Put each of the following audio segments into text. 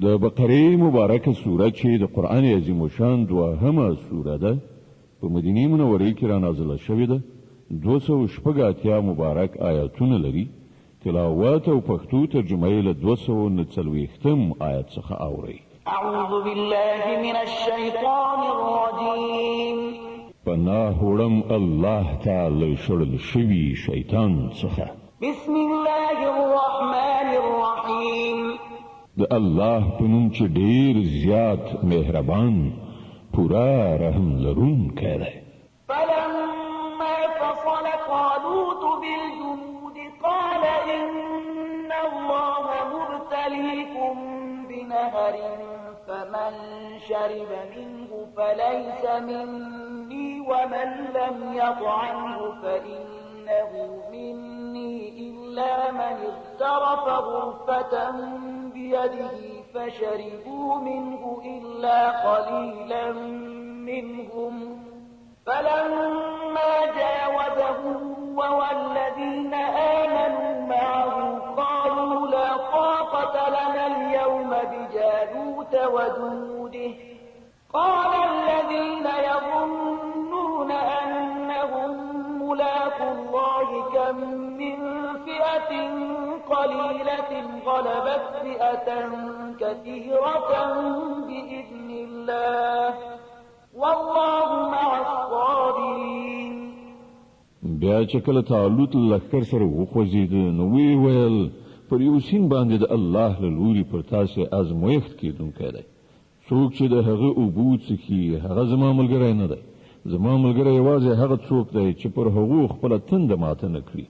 د بقره مبارکه سوره چې د قرآن عظیم الشان دوهمه سوره ده په مدینه منوره کې را نازله شوې ده. 280 مبارک آیاتونه لري. تلاوت او پښتو ترجمه یې له 249 آیت څخه اوري. اعوذ بالله من الشیطان الرجیم. پناه وړم الله تعالی شړل شوي شیطان څخه. بسم الله الرحمن الرحیم. د الله په نوم چې ډیر زیات مهربان پورا رحم لرونکی دی. فلما فصل طالوت بالجنود قال إن الله مبتليكم بنهر فمن شرب منه فليس مني ومن لم يطعمه فإنه مني إلا من اغترف غرفة بيده فشربوا منه إلا قليلا منهم فلما جاوزه والذين آمنوا معه قالوا لا طاقة لنا اليوم بجالوت وجنوده قال الذين يظنون أنهم ملاقو الله كم من فئة قليلة غلبت فئة كثيرة بإذن الله والله مع الصابرين. بیا چې کله طالوت لښکر سره وخوځېد نو ویې ویل پر یو سیند باندې د الله له لوري پر تاسې ازمویښت کېدونکی دی. څوک چې د هغه اوبه څښي هغه زما ملګری نه دی. زما ملګری یوازې هغه څوک دی چې پر هغو خپله تنده ماته نه کړي.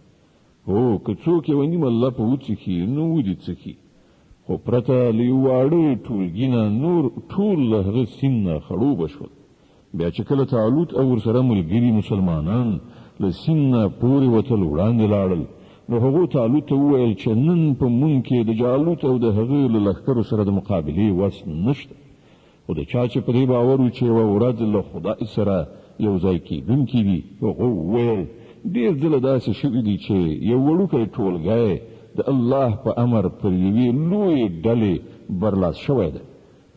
هو که څوک یوه نیمه لپه وڅښي نو ودې څښي، خو پرته له یو واړه ټولګي نه نور ټول له هغه سیند نه خړوبه شول. بیا چې کله طالوت او ورسره ملګري مسلمانان له سیند نه پورې وتل وړاندې لاړل نو هغو طالوت ته وویل چې نن په مونږ کې د جالوت او د هغه له لښکرو سره د مقابلې وس نشته. خو د چا چې په دې باور و چې یوه ورځ له خدای سره یو ځای کېدونکي دي هغو وویل ډېر ځله داسې شوي دي چې یو وړوکی ټولګی د الله په امر پر یوې لویې ډلې برلاس شوی دی.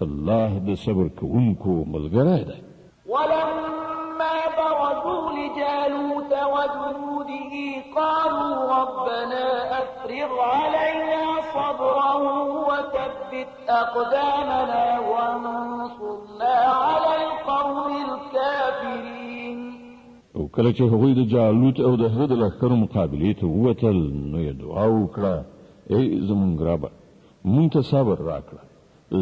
الله د صبر کوونکو ملګری دی. ولما برزوا لجالوت وجنوده قالوا ربنا أفرغ علينا صبرا وثبت أقدامنا وانصرنا على القوم الكافرين. او کله چې هغوی د جالوت او د هغه د لښکرو مقابلې ته ووتل نو یې دعا وکړه ای زمونږ ربه مونږ ته صبر راکړه،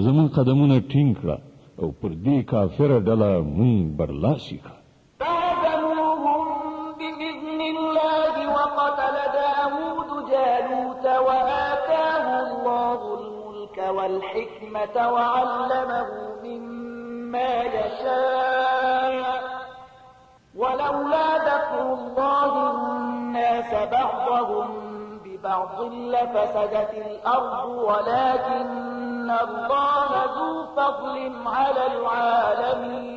زمونږ قدمونه ټینګ کړه او پر دې کافره ډله مونږ برلاسي کړه. فهزموهم بإذن الله وقتل داود جالوت وآتاه الله الملك والحكمة وعلمه مما يشاء ولولا دفع الله الناس بعضهم ببعض لفسدت الأرض ولكن الله ذو فضل على العالمين.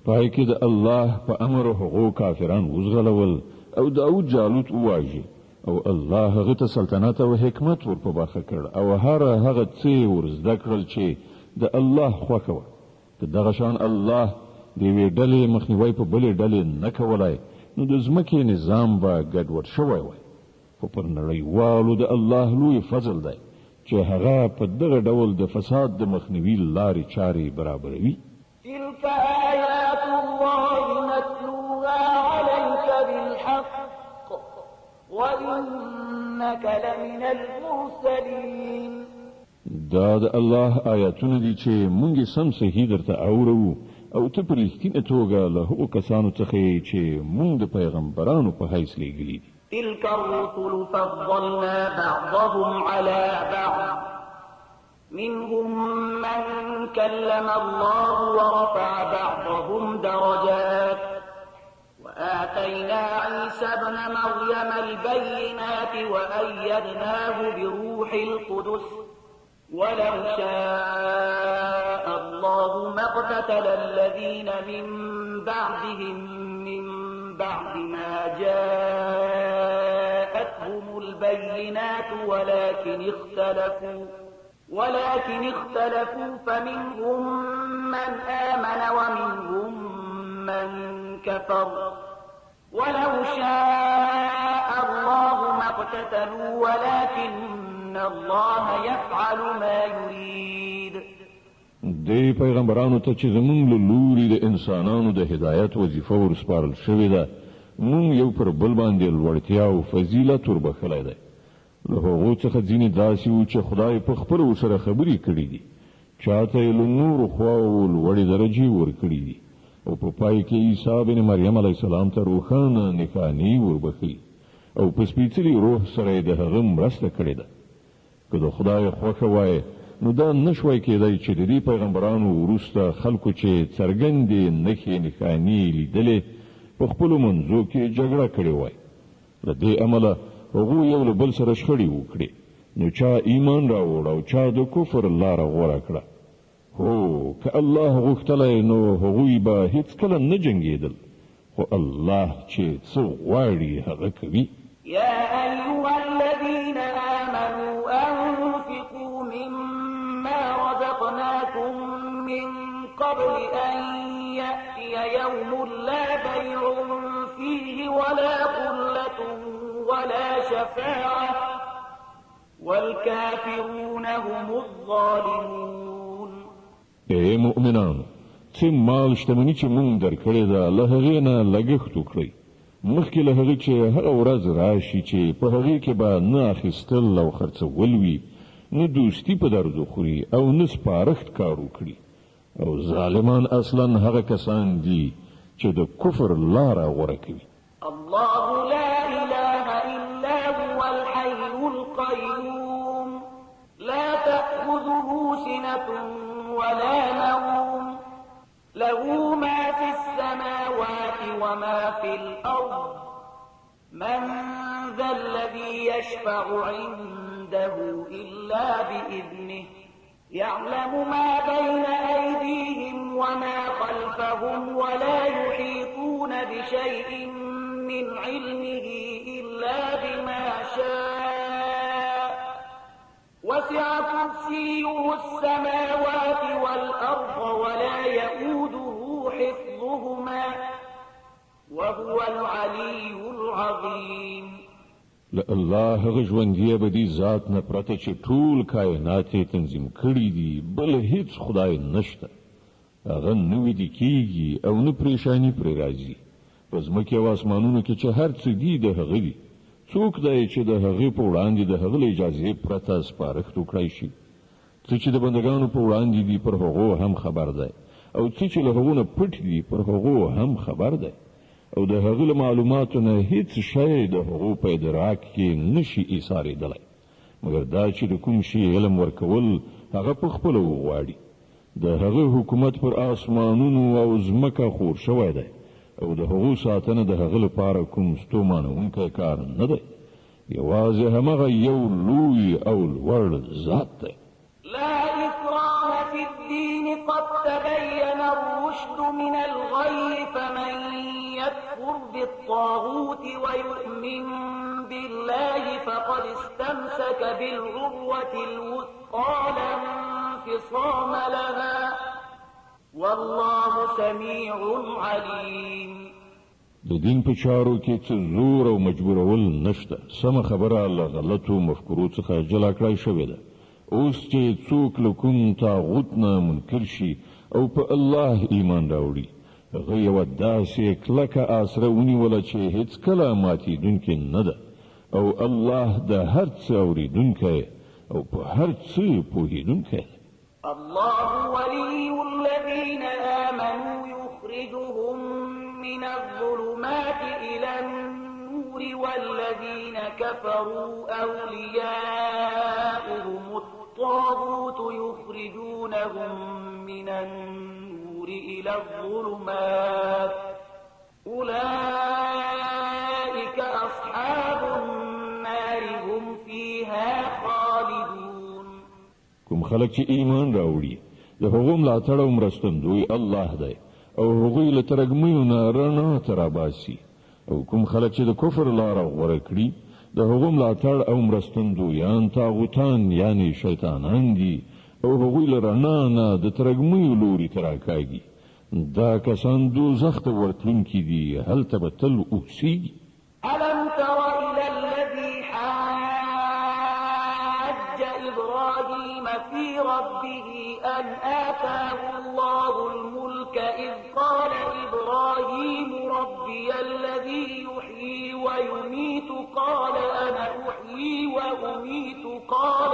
پای کې د الله په امر هغو کافران وزغلول او داود جالوت وواژه او الله هغه ته سلطنت او حکمت ور په برخه کړ او هغه څه ور زده کړل چې د الله خوښه وه. که دغه شان الله د یوې ډلې مخنیوی په بلې ډلې نه کولای نو د ځمکې نظام به ګډوډ شوی وای. خو پر نړیوالو د الله لوی فضل دی چې هغه په دغه ډول د فساد د مخنیوي لارې چارې برابروي. تلك آیات الله نتلوها عليك بالحق وإنك لمن المرسلين. دا د الله آیاتونه دي چې مونږ سم صحیح درته اورو او ته په رښتینه توګه له هغو کسانو څخه یې چې مونږ د پیغمبرانو په حیث لیږلي دي. تلك الرسل فضلنا بعضهم على بعض منهم من كلم الله ورفع بعضهم درجات وآتينا عيسى ابن مريم البينات وأيدناه بروح القدس ولو شاء الله ما اقتتل الذين من بعدهم من بعد ما جاءتهم البينات ولكن اختلفوا ولكن اختلفوا فمنهم من آمن ومنهم من كفر ولو شاء الله ما اقتتلوا ولكن الله يفعل ما يريد. دی پیغمبرانو ته چې زمونږ له لوري د انسانانو د هدایت وظیفه ورسپارل شوې ده، مونږ یو پر بل باندې لوړتیا او فضیلت وربخلی دی. له هغو څخه ځینې داسې وو چې خدای په خپله ورسره خبرې کړي دي، چاته یې له نورو خواوو لوړې درجې ورکړي دي، او په پای کې عیسی بن مریم علیه السلام ته روښانه نښانې وربخلي او په سپېڅلي روح سره یې د هغه مرسته کړې ده. که د خدای خوښه وای نو دا نشوای کېدی چې د دې پیغمبرانو وروسته خلکو چې څرګندې نښې نښانې لیدلې په خپلو منځو کې جګړه کړې وای. له دې امله هغوی یو له بل سره شخړې وکړې، نو چا ایمان راوړ او چا د کفر لاره غوره کړه. هو که الله غوښتلی نو هغوی به هیڅکله نه جنګېدل، خو الله چې څه غواړي هغه کوي. يا أيها الذين آمنوا أنفقوا مما رزقناكم من قبل أن يأتي يوم لا بيع فيه ولا خلة ولا شفاعة والكافرون هم الظالمون. ای مؤمنان، څه مال شتمني چې مونږ درکړې ده له هغې نه لګښت وکړئ، مخکې له هغې چې هغه ورځ راشي چې په هغې کې به نه اخیستل او خرڅول وي، نه دوستي په درد خوري او نه سپارښت کار وکړي. او ظالمان اصلا هغه کسان دي چې د کفر لاره غوره کوي. الله لا إله إلا هو الحي القيوم لا تأخذه سنة ولا نوم له ما في السماوات وما في الأرض من ذا الذي يشفع عنده إلا بإذنه يعلم ما بين أيديهم وما خلفهم ولا يحيطون بشيء من علمه إلا بما شاء وسع كرسيه السماوات والأرض ولا يؤوده حفظهما وهو العلي العظيم. الله هغه ژوندی ابدي ذات نه پرته چې ټول کائنات یې تنظیم کړي دي، بل هیڅ خدای نشته. هغه نه ویده کېږي او نه پریشاني پرې راځي. په ځمکې او اسمانونو کې چې هر څه دي د هغه دي. څوک دی چې د هغې په وړاندې د هغه له اجازې پرته سپارښت وکړی شي؟ څه چې د بندګانو په وړاندې دي پر هغو هم خبر دی، او څه چې له هغو نه پټ دي پر هغو هم خبر دی. او د هغه له معلوماتو نه هیڅ شی د هغو په ادراک کې نشي ایسارېدلی، مګر دا چې د کوم شي علم ورکول هغه په خپله وغواړي. د هغه حکومت پر آسمانونو او ځمکه خور شوی دی، او د هغو ساتنه د هغه لپاره کوم ستومانونکی کار نه دی. یوازې همغه یو لوی او لوړ ذات دی. لا إكراه في الدين قد تبين الرشد من الغي فمن يكفر بالطاغوت ويؤمن بالله فقد استمسك بالعروة الوثقى لا انفصام لها والله سميع عليم. د دین په چارو کې څه زور او مجبورول نشته. سمه خبره له غلطو مفکورو څخه جلا کړای شوې ده. اوس چې څوک له کوم طاغوت نه منکر شي او په الله ایمان راوړي، هغه یوه داسې کلکه آسره ونیوله چې هېڅکله ماتېدونکې نه ده، او الله د هر څه اورېدونکی او په هر څه پوهېدونکی دی. الله ولي الذين آمنوا يخرجهم من الظلمات إلى النور والذين كفروا أولياؤهم الطاغوت يخرجونهم من النور إلى الظلمات أولئك أصحاب النار هم فيها خالدون. کوم خلک چې ایمان راوړي د هغو ملاتړ او مرستندوی الله دی، او هغوی له ترږمیو نه رڼا ته راباسي. او کوم خلک چې د کفر لاره غوره کړي د هغو ملاتړ او مرستندویان طاغوتان یعنی شیطانان دي او هغوی له رڼا نه د ترږمیو لوري ته راکاږي. دا کسان دوزخ ته ورتلونکي دي، هلته به تل اوسیږي. ألم تر إلى الذي حاج إبراهيم في ربه أن آتاه الله الملك إذ قال إبراهيم ربي الذي يحيي ويميت قال أنا أحيي وأميت قال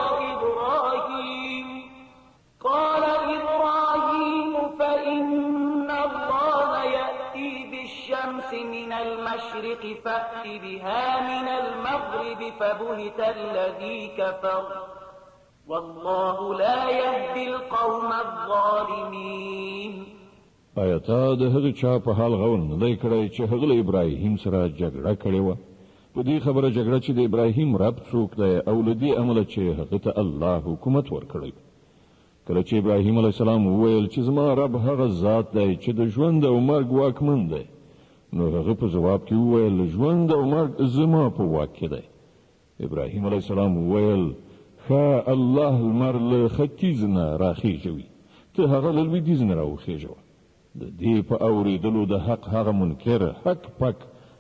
إبراهيم فإن الله يأتي بالشمس من المشرق فأت بها من المغرب فبهت الذي كفر والله لا يهدي القوم الظالمين. آیا تا د هغه چا په حال غور نه دی کړی چې هغه له ابراهیم سره جګړه کړې وه؟ په دې خبره جګړه چې د ابراهیم رب څوک دی او له دې امله چې هغه ته الله حکومت ورکړی. کله چې ابراهیم علیه السلام وویل چې زما رب هغه ذات دی چې د ژوند او مرګ واکمن دی، نو هغه په جواب کې وویل ژوند او مرګ زما په واک کې دی. ابراهیم علیه السلام وویل ښه الله لمر له ختیځ نه راخیژوي، ته هغه له لویدیځ نه راوخیژوه. د دې په اورېدلو د حق هغه منکر حق پک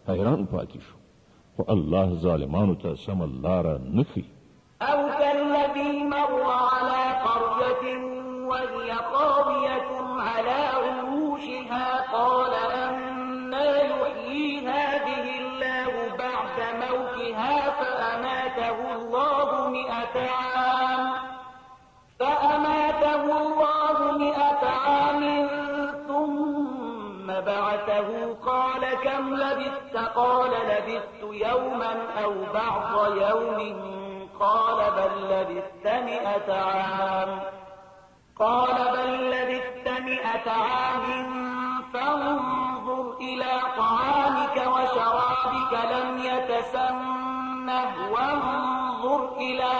حیران پاتې شو، خو الله ظالمانو ته سمه لاره نه ښیي. أو كالذي مر على قرية وهي خاوية على عروشها قال أنى يحيي هذه الله بعد موتها فأماته الله 100 عام ثم بعثه قال كم لبثت قال لبثت يوما أو بعض يوم قال بل لبثت 100 عام فانظر إلى طعامك وشرابك لم يتسنه وانظر إلى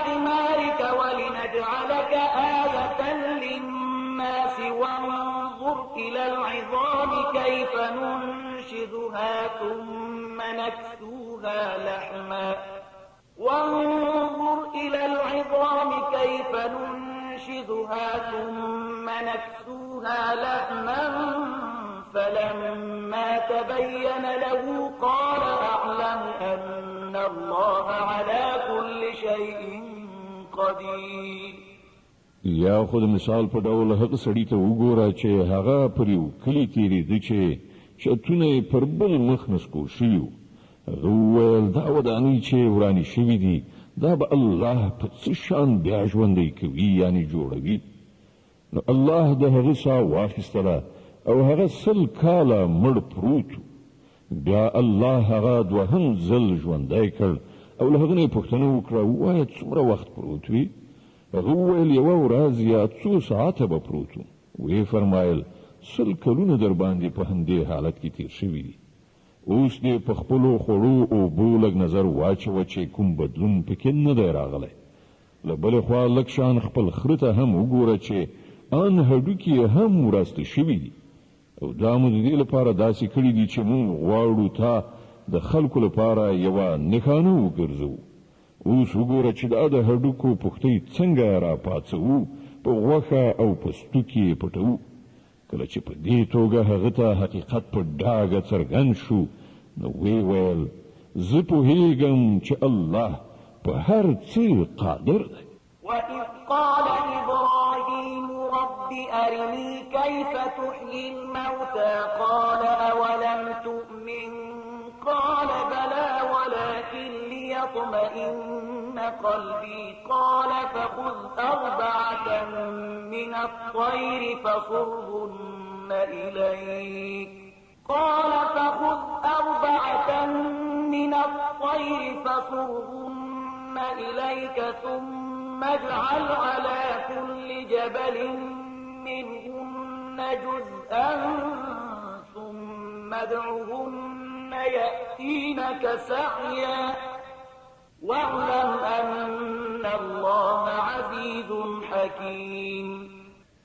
حمارك ولنجعلك آية للناس وانظر إلى العظام كيف ننشدها ثم نكسوها لحما فلما تبين له قال أعلم أن الله على كل شيء قدير. یا خود مثال په ډول هغه سړی ته وګوره چې هغه پر یو کلی تېرېده چې چتونه پر بل مخ نسکور شوي وو. هغه وویل دا ودانۍ چې ورانې شوي دي دا به الله په څه شان بیا ژوندی کوي یعنې جوړوي. نو الله د هغه ساه واخیستله او هغه 100 کاله مړ پروت و. بیا الله هغه دوهم ځل ژوندی کړ او له هغه نه یې پوښتنه وکړه ووایه څومره وخت پروت وي؟ هغه وویل یوه ورځ یا 2 ساعته به پروت و. ویې فرمایل 100 کلونه در باندې په همدې حالت کې تیر شوي دي. اوس دې په خپلو خوړو اوبو لږ نظر واچوه چې کوم بدلون پکې نه دی راغلی. له بلې خوا لږ شان خپل خره ته هم وګوره چې ان هډوکي یې هم وراسته شوي دي. او دا مو د دې لپاره داسې کړي دي چې موږ غواړو تا د خلکو لپاره یوه نښانه وګرځوو. اوس وګوره چې دا د هډوکو پوښتۍ څنګه راپاڅوو، په غوښه او په ستوکي یې پټوو. کله چې په دې توګه هغه ته حقیقت په ډاګه څرګند شو نو ویې ویل زه پوهېږم چې الله په هر څه قادر دی. وإذ قال إبراهيم رب أرني كيف تحيي الموتى قال أولم تؤمن قال بلى ولكن ليطمئن قلبي قال فخذ 4 من الطير فصرهن إليك ثم اجعل على كل جبل منهن جزءا ثم ادعهن يأتينك سعيا واعلم أن الله عزيز حكيم.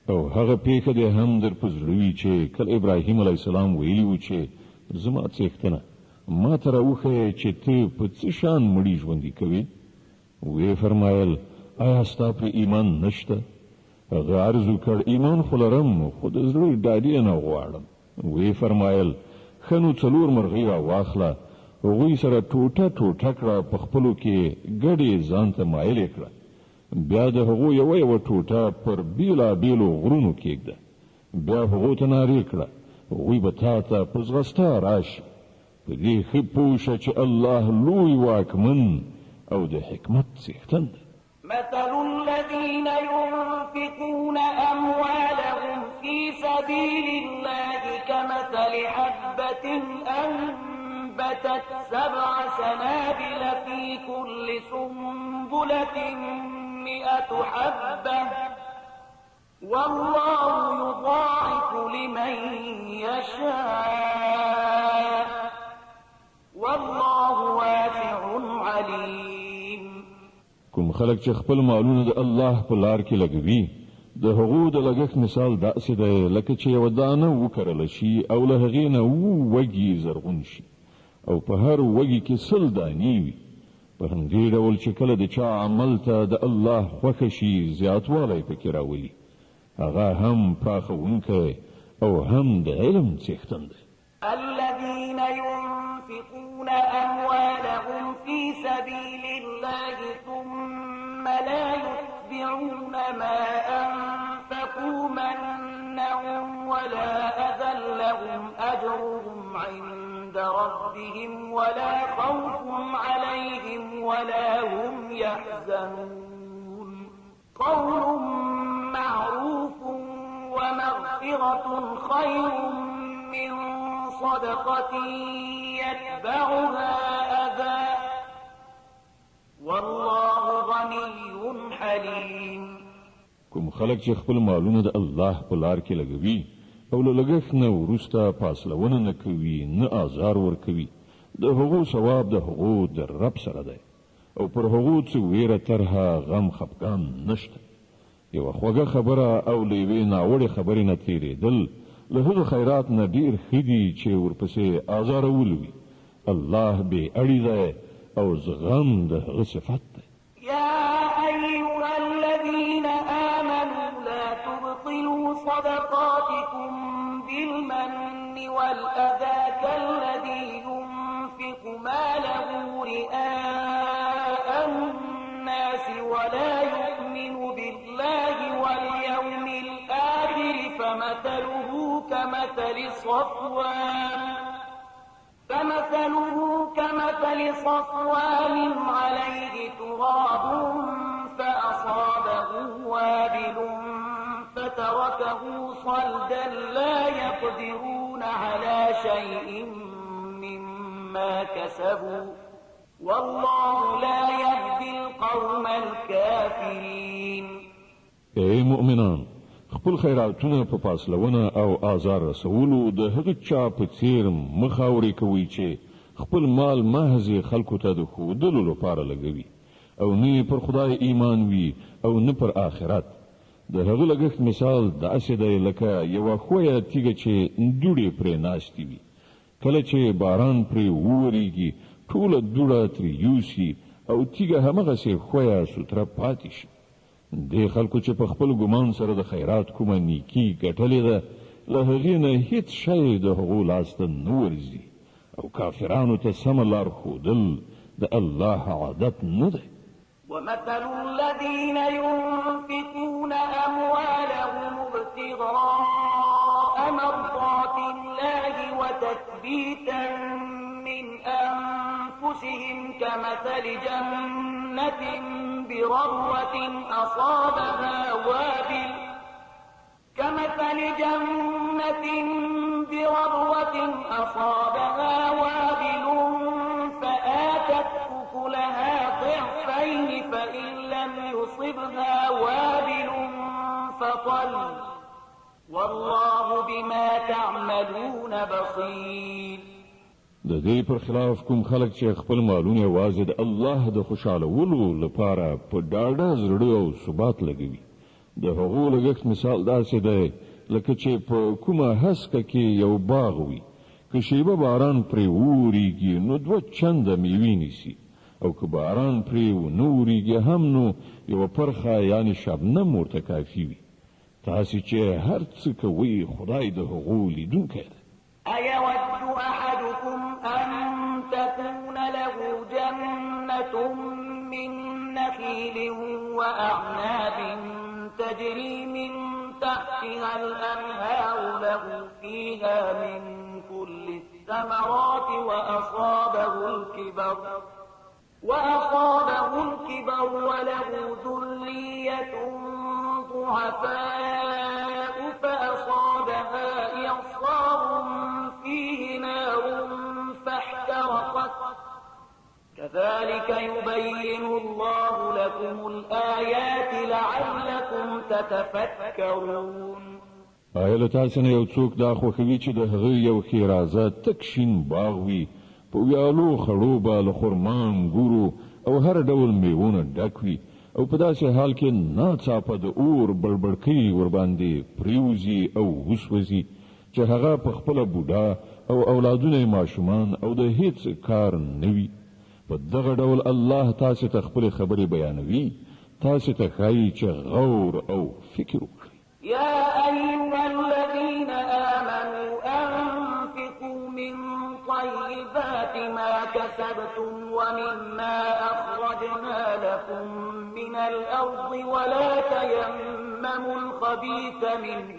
او هغه پیښه د هم در پزړوي چې کله ابراهیم علیه السلام ویلی و چې زما څښتنه ما ته راوښیه چې ته په څه شان مړي ژوندي کوې؟ ویې فرمایل آیا ستا پرې ایمان نشته؟ هغه عرض وکړ ایمان خو لرم خو د زړه ډاډ نه غواړم. ویې فرمایل ښه نو 4 مرغۍ راواخله، هغوی سره ټوټه ټوټه کړه، په خپلو کې ګډې ځان ته مایلې کړه، بیا د هغو یوه ټوټه پر بیلابیلو غرونو کېږده، بیا هغو ته نارې کړه هغوی به تا ته په ځغستا راشي. په دې ښه پوه شه چې الله لوی واکمن او د حکمت څښتن دی. مثل الذين ينفقون أموالهم في سبيل الله كمثل حبة أنبتت 7 سنابل في كل سنبلة 100 حبة والله يضاعف لمن يشاء والله واسع عليم. کوم خلک چې خپل مالونه د الله په لار کې لګوي د هغو د لګښت مثال داسې دی لکه چې یوه دانه وکرله شي او له هغې نه 7 وږي زرغون شي او په هر وږي کې 100 دانې وي. په همدې ډول چې کله د چا عمل ته د الله خوښه شي زیاتوالی پکې راولي، هغه هم پراخونکی او هم د علم څښتن دی. الذين ينفقون أموالهم في سبيل الله ثم لا يتبعون ما أنفقوا منا ولا أذى لهم أجرهم عند ربهم ولا خوف عليهم ولا هم يحزنون. قول معروف ومغفرة خير من صدقة يتبعها أذى والله غني حليم. کوم خلک چې خپل مالونه د الله په لار کې لګوي او له لګښت نه وروسته فاصلونه نه کوي نه آزار ورکوي، د هغو ثواب د هغو د رب سره دی او پر هغو څه ویره طرحه غم خفګان نشته. یوه خوږه خبره او له یوې ناوړې خبرې نه تېرېدل له هغه خیرات نه ډېر ښه دي چې ورپسې آزارول وي. الله بې اړي دی او زغم د هغه صفت دی. يا أيها الذين آمنوا لا تبطلوا صدقاتكم بالمن والأذى كالذي ينفق ماله رئاء الناس ولا يؤمن بالله واليوم الآخر فمثله كمثل صفوان عليه تراب فأصابه وابل فتركه صلدا لا يقدرون على شيء مما كسبوا والله لا يهدي القوم الكافرين. ای مؤمنان، خپل خیراتونه په فاصلونه او آزار رسولو د هغه چا په څیر مخاورې کوي چې خپل مال محض خلکو ته د ښودلو لپاره لګوي او نه پر خدای ایمان وي او نه پر آخرت. د هغه لګښت مثال داسې دی لکه یوه ښویه تیږه چې دوړې پرې ناستې وي، کله چې باران پرې وورېږي ټوله دوړه ترې یوسي او تیږه همغسې ښویه سوتره پاتې شي. د خلکو چې په خپل ګمان سره د خیرات کومه نیکي ګټلې ده له هغې نه هیڅ شی د هغو لاسته نه ورځي او کافرانو ته سمه لار ښودل د الله عادت نه دی. ومثل الذين ينفقون أموالهم ابتغاء مرضات الله وتثبيتا من أنفسهم كمثل جنة بربوة أصابها وابل فآتت أكلها ضعفين فإن لم يصبها وابل فطل والله بما تعملون بصير. د دې پر خلاف کوم خلک چې خپل مالونه یوازې د الله د خوشالولو لپاره په ډاډه زړه او ثبات لګوي، د هغو لګښت مثال داسې دی لکه چې په کومه هسکه کې یو باغ وي، که شیبه باران پرې وورېږي نو 2 چنده میوې نیسي او که باران پرې ونه وورېږي هم نو یوه پرخه یعنې شبنم ورته کافي وي. تاسې چې هر څه کوئ خدای د هغو لیدونکی دی. أيود أحدكم أن تكون له جنة من نخيل وأعناب تجري من تحتها الأنهار له فيها من كل الثمرات وأصابه الكبر وله ذرية ضعفاء فأصابها إعصار فيه نار فاحترقت كذلك يبين الله لكم الآيات لعلكم تتفكرون. آیا له تاسو نه یو څوک دا خوښوي چې د هغه یو ښېرازه تک شین باغ وي په ویالو خړو به له خرما انګورو او هر ډول میوونه ډک وي او په داسې حال کې ناڅاپه د اور بړبړکۍ ورباندې پریوزي او وسوځي چې هغه په خپله بوډا او اولادونه یې ماشومان او د هیڅ کار نه وي. په دغه ډول الله تاسو ته خپلې خبرې بیانوي، تاسو ته ښایي چې غور او فکر وکړئ. يا أيها الذين آمنوا أنفقوا من طيبات ما كسبتم ومما أخرجنا لكم من الأرض ولا تيمموا الخبيث منه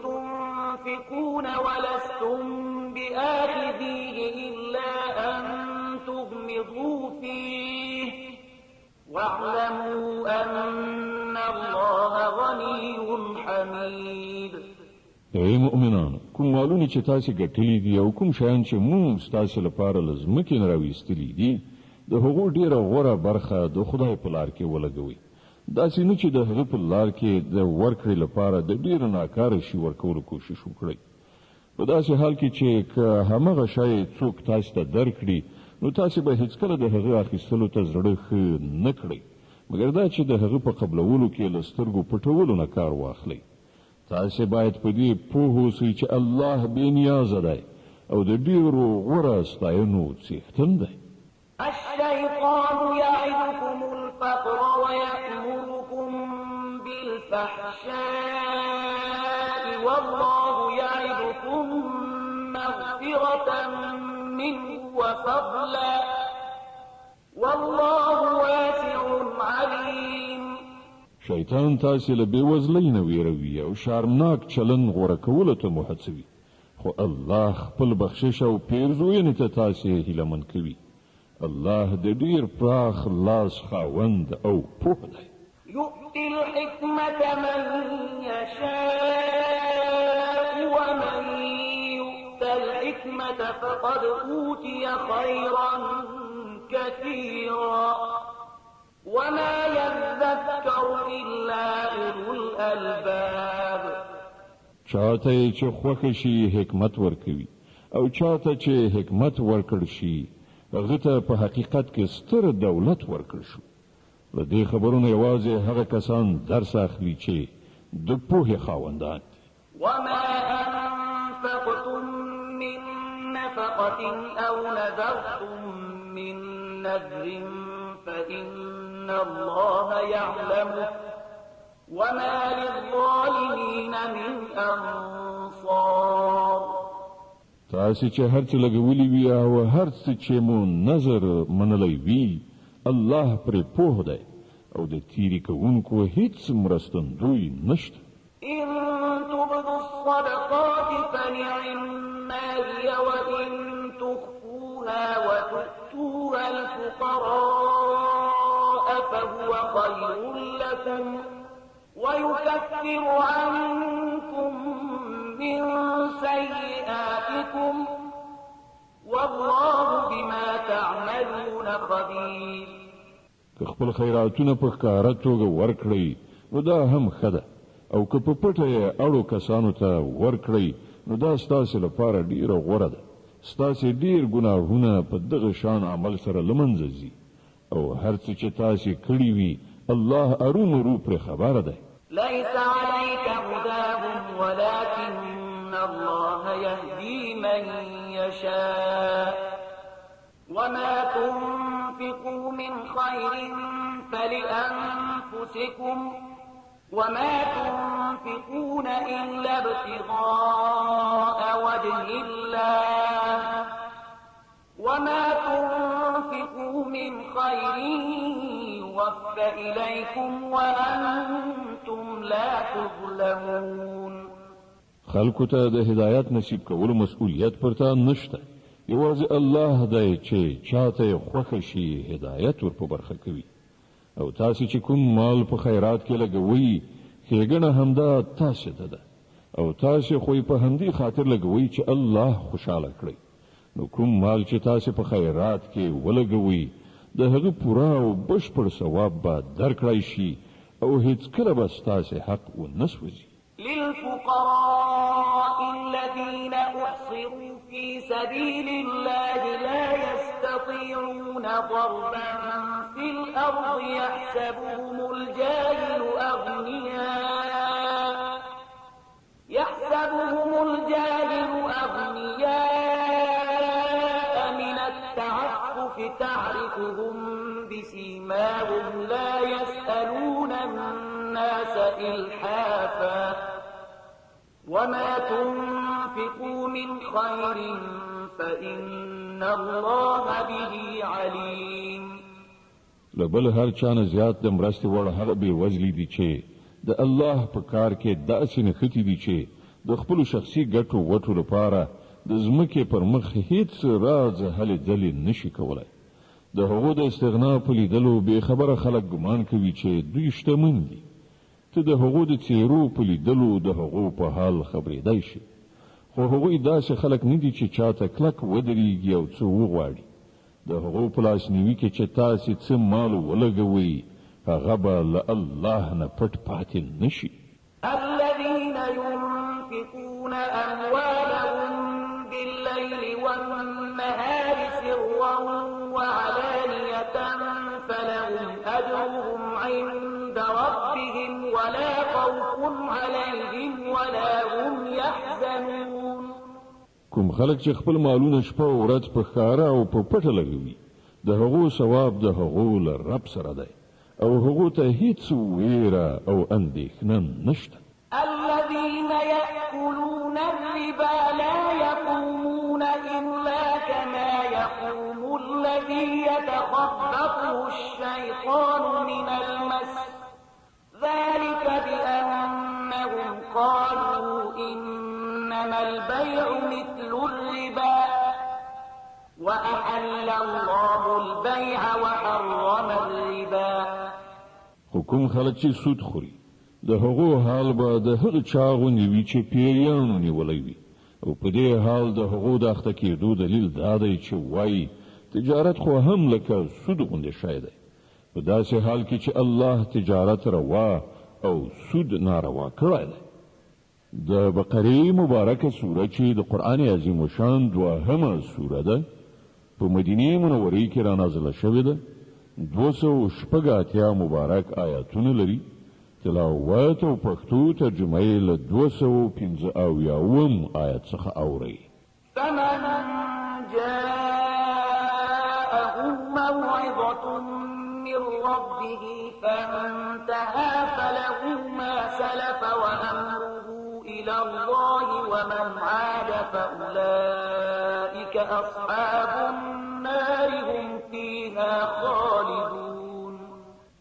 تنفقون ولستم بآخذيه إلا أن تغمضوا فيه واعلموا أن الله غني حميد. ای مؤمنانو، کوم مالونه چې تاسو ګټلي دي او کوم شیان چې موږ تاسو لپاره له ځمکې نه راویستلي دي د هغو ډیره غوره برخه د خدای په لار کې ولګوئ. داسې نه چې د هغه په لار کې د ورکړې لپاره د ډیرو ناکاره شي ورکولو کوشش وکړئ. په داسې حال کې چې که همغه شی څوک تاسو ته درکړي نو تاسو به هیڅکله د هغه اخیستلو ته زړه ښه نه کړئ مګر دا چې د هغه په قبلولو کې له سترګو پټولو نه کار واخلئ. تاسو باید په دې پوه اوسئ چې الله بې نیازه دی او د ډیرو غوره ستاینو څښتن دی. الشيطان يعدكم الفقر ويأمركم بالفحشاء والله يعدكم مغفرة منه وفضلا والله واسع عليم. شیطان تاسو له بېوزلۍ نه ویروي او شرمناک چلند غوره کولو ته مو هڅوي، خو الله خپل بخشش او پیرزوینې ته تاسو هیلهمن کوي. الله د ډیر پراخ لاس خاوند او پوه دی. يؤتي الحكمة من يشاء ومن يؤت الحكمة فقد أوتي خيرا كثيرا وما يذكر إلا أولو الألباب. چاته چې خوښ شي حکمت ورکوي او چاته چې حکمت ورکړ شي هغه ته په حقیقت کې ستر دولت ورکړ شو. له دې خبرونو یوازې هغه کسان درس اخلي چې د پوهې خاوندان دي. وما أنفقتم من نفقة أو نذرتم من نذر فإن الله يعلمه وما للظالمين من أنصار. تاسو چې هر څه لګولي وي او هر څه چې مو نظر منلی وي الله پرې پوه دی او د تیری کوونکو هیڅ مرستندوی نشته. إن تبدوا الصدقات فنعما هي وإن تخفوها وتؤتوها الفقراء فهو خير لكم ويكفر عنكم من سيئاتكم والله بما تعملون خبير. که خپل خیراتونه په ښکاره توګه ورکړئ نو دا هم ښه ده او که په پټه یې اړو کسانو ته ورکړئ نو دا ستاسې لپاره ډیره غوره ده. ستاسې ډیر ګناهونه په دغه شان عمل سره له منځه ځي او هر څه چې تاسې کړي وي الله ارومرو پرې خبره ده. ليس عليك هداهم ولكن الله يهدي من يشاء وما تنفقوا من خير فلأنفسكم وما تنفقون إلا ابتغاء وجه الله وما تنفقوا من خير يوفى إليكم وأنتم لا تظلمون. خلکو ته د هدایت نصیب کولو مسؤلیت پرته نشته. یوازې الله دی چې چاته خوښ شي هدایت ور په برخه کوي. او تاسو چې کوم مال په خیرات کې لګوي ښېګڼه همدا تاسو ته ده او تاسو خو په همدې خاطر لګوي چې الله خوشاله کړي. نو کوم مال چې تاسو په خیرات کې ولګوي د هغه پوره او بشپړ ثواب به درکړای شي او هیڅ کله به ستاسو حق ونسوځي. للفقراء الذين أحصروا في سبيل الله لا يستطيعون ضربا في الأرض يحسبهم الجاهل أغنياء من التعفف تعرفهم بسيماهم لا يسألون الناس إلحافا وما تنفقوا من خير فإن الله به عليم. لبل هر چانه زیات د مرستې وړ هغه بې وزلي دي چې د الله په کار کې داسې نښتې دي چې د خپلو شخصي ګټو وټو لپاره د ځمکې پر مخ هیڅ راز هلې ځلې نشي کولی. د هغو د استغنا په لیدلو بې خبره خلک ګمان کوي چې دوی شتمن دي. ته د هغو د څېرو په لیدلو د هغو په حال خبرېدای شي. خو هغوی داسې خلک نه دي چې چاته کلک ودرېږي او څه وغواړي. د هغو په لاسنیوي کې چې تاسې څه مال ولګوئ هغه به له الله نه پټ پاتې نشي. الذين ينفقون أموالهم بالليل والنهار سرا وعلانية فلهم أجرهم عند ربهم ولا خوف عليهم ولا هم يحزنون. کوم خلک چې خپل مالونه شپه او ورځ په ښکاره او په پټه لګوي د هغو ثواب د هغو له رب سره دی او هغو ته هیڅ ویره او اندېښنه نشته. الذين يأكلون الربا لا يقومون إلا كما يقوم الذي يتخبطه الشيطان من المس ذلك بأنهم قالوا إنما البيع مثل الربا وأحل الله البيع وحرم الربا. حکم خلک چې سود خوري د هغو حال به د هغه چا غوندې وي چې پیریانو نیولی وي او په دې حال د هغو د اخته کېدو دلیل دا دی چې وایي تجارت خو هم لکه سود غوندې شی دی. په داسې حال کې چې الله تجارت روا او سود ناروا کړی دی. د بقرې مبارکه سوره چې د قرآن عظیم شان دوهمه سوره ده په مدینه منورې کې را نازله شوې ده. 280 مبارک آیاتونه لري. تلاوت او پښتو ترجمه یې له 215 آیت څخه اوري. فمن جاءه موعظة من ربه فانتهى فله ما سلف وأمره إلى الله ومن عاد فأولئك أصحاب النار هم فيها خالدون.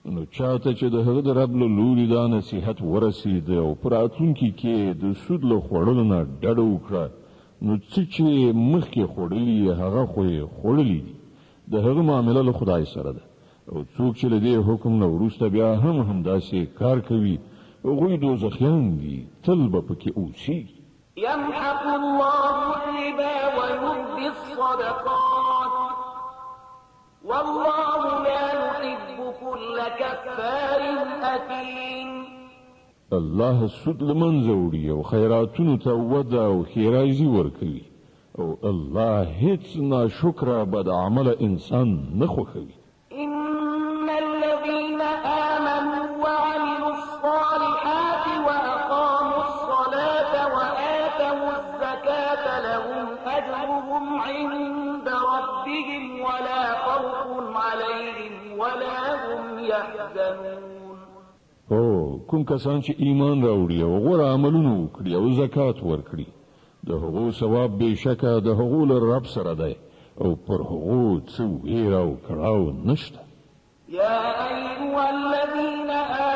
نو چاته چې د هغه د رب له لوري دا نصیحت ورسید او په راتلونکي کې د سود له خوړلو نه ډډه وکړه نو څه چې مخکې خوړلي هغه خو یې خوړلي دي. د هغه معامله له خدای سره ده او څوک چې له دې حکم نه وروسته بیا هم همداسې کار کوي هغوی دوزخیان دي تل به پکې اوسیږي. يمحق الله الربا ويربي الصدقات والله لا يحب كل كفار أثيم. الله سود لمنځه وړي او خیراتونو ته وده او ښېرازي ورکوي او الله هیڅ ناشکره بد عمله انسان نه خوښوي. إن الذين آمنوا وعملوا الصالحات ربهم ولا خوف عليهم ولا هم يحزنون. کوم کسان چې ایمان راوړي او غوره عملونه وکړي او زکات ورکړي د هغو ثواب بېشکه د هغو له رب سره دی او پر هغو څه ویره او کړاو نشته. يا أيها الذين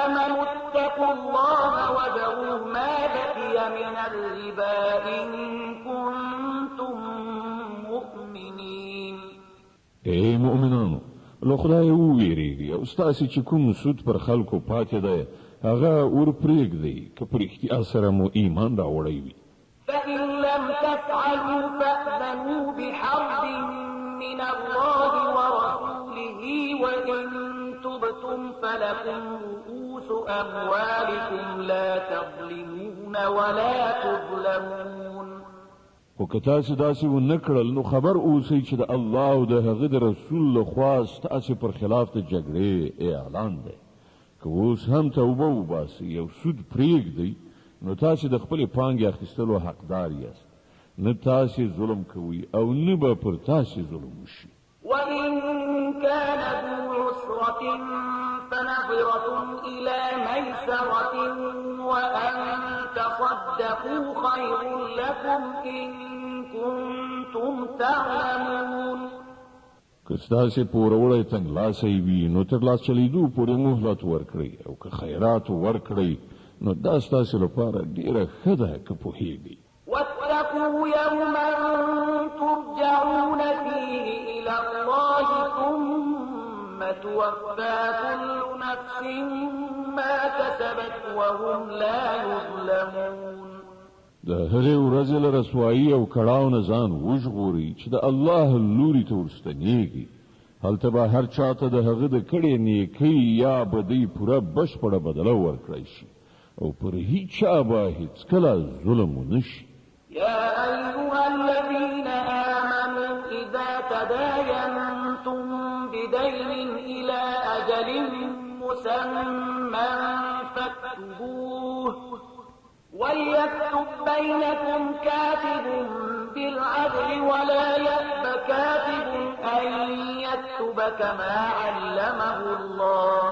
آمنوا اتقوا الله وذروا ما بقي من الربا إن كنتم مؤمنين. ای مؤمنانو له خدای وویریږئ او ستاسې چې کوم سود پر خلکو پاتې دی هغه ور پرېږدئ که په رښتیا سره مو ایمان راوړی وي. فإن لم تفعلوا فأذنوا بحرب من الله ورسوله وإن تبتم فلكم رؤوس أموالكم لا تظلمون ولا تظلمون. خو که تاسې داسې ونه کړل نو خبر اوسئ چې د الله او د هغه د رسول لخوا ستاسې پر خلاف د جګړې اعلان دی. که اوس هم توبه وباسئ او سود پرېږدئ نو تاسې د خپلې پانګې اخیستلو حقدار یاست. نه تاسې ظلم کوئ او نه به پر تاسې ظلم وشي. وإن كان ذو عسرة فنظرة إلى ميسرة وأن تصدقوا خير لكم إن كنتم تعلمون. که ستاسې پوروړی تنګلاسی وي نو تر لاس چلیدو پورې مهلت ورکړئ او که خیرات ورکړئ نو دا ستاسې لپاره ډېره ښه ده که پوهېږئ. واتقوا يوما ترجعون فيه إلى الله ثم توفى كل نفس ما كسبت وهم لا يظلمون. د هغې ورځې له رسوایي او کړاو نه ځان وژغورئ چې د الله لوري ته ورستنېږي. هلته به هر چاته د هغه د کړې نیکۍ یا بدۍ پوره بشپړه بدله ورکړی شي او پر هیچا به هیڅکله ظلم ونه شي. يا أيها الذين آمنوا إذا تداينتم بدين إلى أجل مسمى فاكتبوه وليكتب بينكم كاتب بالعدل ولا يأب كاتب أن يكتب كما علمه الله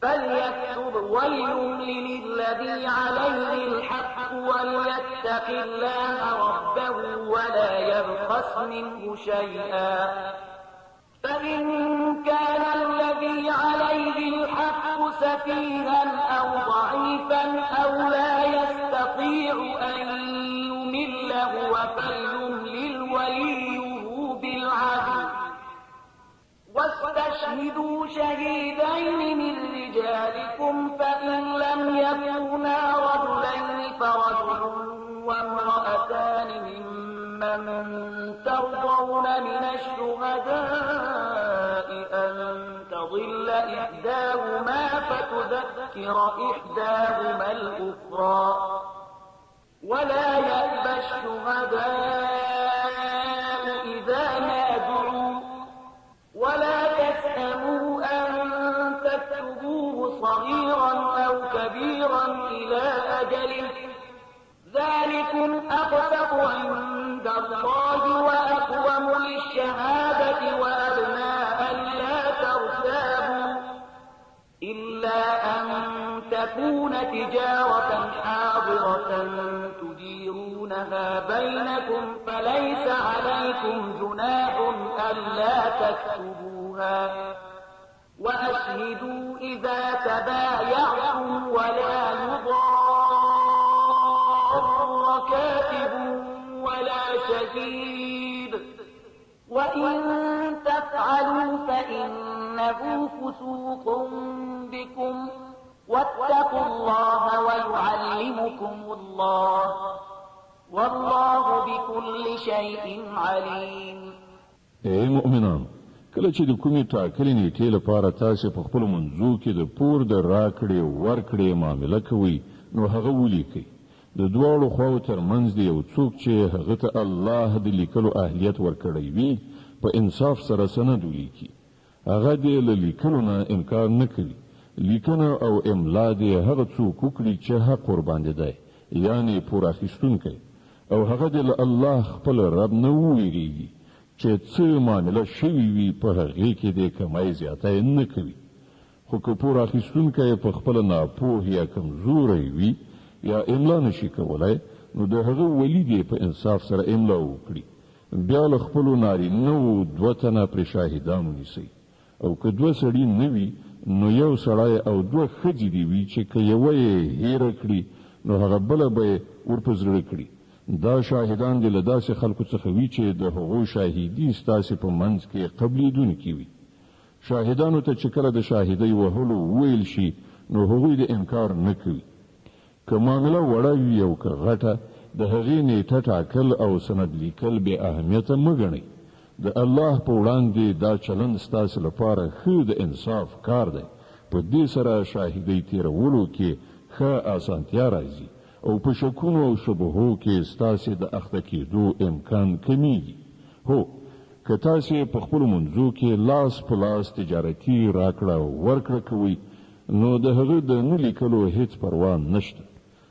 فليكتب وليملل الذي عليه الحق وليتق الله ربه ولا يبخس منه شيئا فإن كان الذي عليه الحق سفيها أو ضعيفا أو لا يستطيع أن يمل هو فليملل وليه بالعدل واستشهدوا شهيدين من رجالكم فإن لم يكونا رجلين فرجل وامرأتان ممن ترضون من الشهداء أن تضل إحداهما فتذكر إحداهما الأخرى ولا يأبى الشهداء إذا ما دعوا ولا تسأموا أن تكتبوه صغيرا أو كبيرا إلى أجله ذلكم أقسط عند الله وأقوم للشهادة وأدنى ألا ترتابوا إلا أن تكون تجارة حاضرة تديرونها بينكم فليس عليكم جناح ألا تكتبوها وأشهدوا إذا تبايعتم ولا يضار كاتب ولا شهيد وإن تفعلوا فإنه فسوق بكم واتقوا الله ويعلمكم الله والله بكل شيء عليم. ای مؤمنان کله چې د کومې ټاکلې نیټې لپاره تاسې په خپلو منځو کې د پور د راکړې ورکړې معامله کوئ نو هغه ولیکئ. د دواړو خواو ترمنځ د یو څوک چې هغه ته الله د لیکلو اهلیت ورکړی وي په انصاف سره سند ولیکي. هغه دې له لیکلو نه انکار نه کوي. لیکنه او املا دې هغه څوک وکړي چې حق ورباندې دی یعنې پور اخیستونکی او هغه دې له الله خپل رب نه وویریږي چې څه معامله شوي وي په هغې کې د کمای زیاتی نه کوي. خو که پور اخیستونکی په خپله ناپوه یا کمزوری وي یا املا نشي کولی، نو د هغه ولی دی په انصاف سره املا وکړي. بیا له خپلو نارینه‌و 2 تنه پرې شاهدان ونیسئ، او که 2 سړي نه وي نو 1 سړی او 2 ښځې دې وي چې که یوه یې هیره کړي نو هغه بله به یې ورپه زړه کړي. دا شاهدان دې له داسې خلکو څخه وي چې د هغو شاهدي ستاسې په منځ کې قبلېدونکي وي. شاهدانو ته چې کله د شاهدۍ وهلو وویل شي نو هغوی د انکار نه کوي. که معامله وړه وي او که غټه، د هغې نیټه ټاکل او سند لیکل بې اهمیته مه ګڼئ. د الله په وړاندې دا چلند ستاسې لپاره ښه د انصاف کار دی. په دې سره شاهدۍ تیرولو کې ښه اسانتیا راځي او په شکونو او شبهو کې ستاسې د اخته کېدو امکان کمیږي. هو، که تاسې په خپلو منځو کې لاس په لاس تجارتي راکړه ورکړه کوئ، نو د هغه د نه لیکلو هیڅ پروا نشته.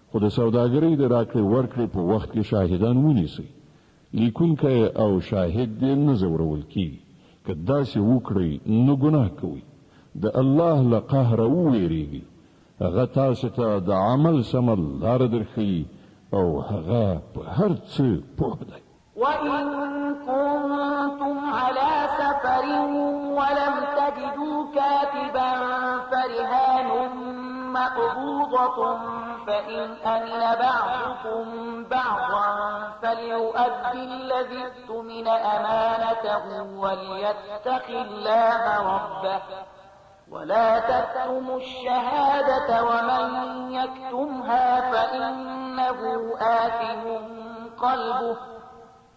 خو د سوداګرۍ د راکړې ورکړې په وخت کې شاهدان ونیسئ. لیکونکی او شاهد دې نه ځورول کیږي. که داسې وکړئ نو ګناه کوئ. د الله له قهره وویریږئ. هغه تاسو ته د عمل سمه لاره درښیي او هغه په هر څه پوه دی. وإن كنتم على سفر ولم تجدوا كاتبا فرهان مقبوضة فإن أمن بعضكم بعضا فليؤدي الذي اؤتمن أمانته وليتق الله ربه ولا تكتموا الشهادة ومن يكتمها فإنه آثم قلبه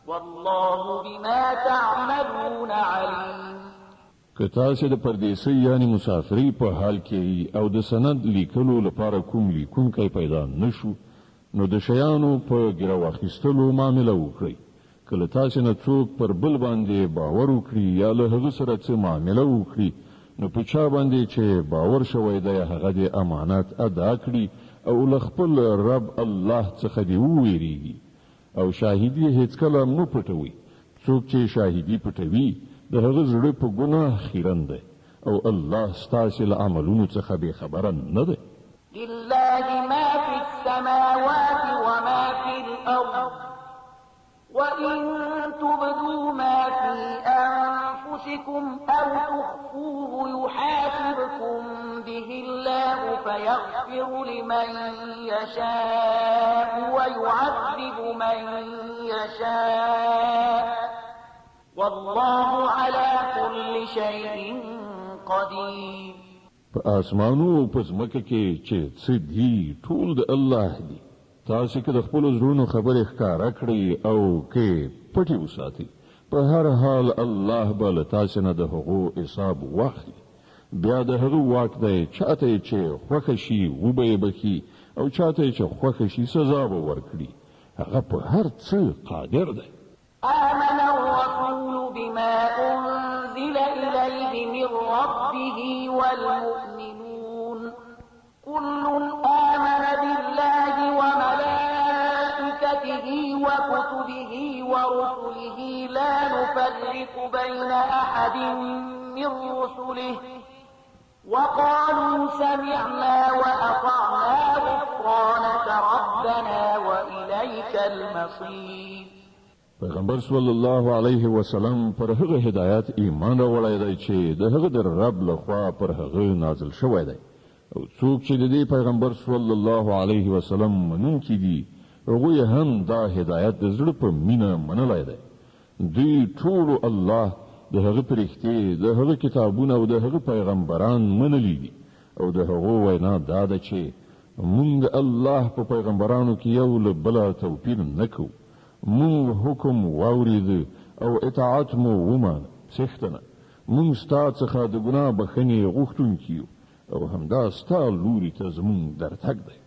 والله بما تعملون عليم. که تاسې د پردیسۍ یعنی مسافرۍ په حال کې او د سند لیکلو لپاره کوم لیکونکی پیدا نشو، نو د شیانو په ګیره واخیستلو معامله وکړئ. که له تاسې نه څوک پر بل باندې باور وکړي یا له هغه سره څه معامله وکړي، نو په چا باندې چې باور شوی دی هغه د امانت ادا کړي او له خپل رب الله څخه دې وویریږي. او شاهدي هیڅکله مه پټوئ. څوک چې شاهدي پټوي د هغه زړه په ګناه خیرن دی او الله ستاسې له عملونو څخه بې خبره نه دی. لله ما في السماوات وما في الأرض وإن تبدوا ما في أنفسكم أو تخفوه يحاسبكم به الله فيغفر لمن يشاء ويعذب من يشاء والله على كل شيء قدير. په آسمانو او په ځمکه کې چې څه دي ټول د الله دي. تاسو که د خپلو زړونو خبرې ښکاره کړئ او که پټې وساتئ، په هر حال الله به له تاسو نه د هغو حساب واخلي. بیا د هغه واک دی چاته چې خوښه شي وبه یې بخي او چاته چې خوښه شي سزا به ورکړي. هغه په هر څه قادر دی. آمن الرسول بما أنزل إليه من ربه والمؤمنون كل آمن بالله وملائكته وكتبه ورسله لا نفرق بين أحد من رسله وقالوا سمعنا وأطعنا غفرانك ربنا وإليك المصير. پیغمبر صلی الله علیه وسلم پر هغه هدایت ایمان راوړی دی چې د هغه در رب لخوا پر هغه نازل شوی دی. او څوک چې د دې پیغمبر صلی الله علیه وسلم منونکي دي، هغوی هم دا هدایت د زړه په مینه منلی دی. دوی ټولو الله د هغه پرښتې، د هغه کتابونه او د هغه پیغمبران منلی دي. او د هغو وینا دا ده چې موږ د الله په پیغمبرانو کې یو له بله توپیر نه کوو. مونږ حکم واورید او اطاعت مو ومانه. څښتنه مونږ ستا څخه د ګناه بخښنې غوښتونکي یو او همدا ستا لوري ته زمونږ درتګ دی.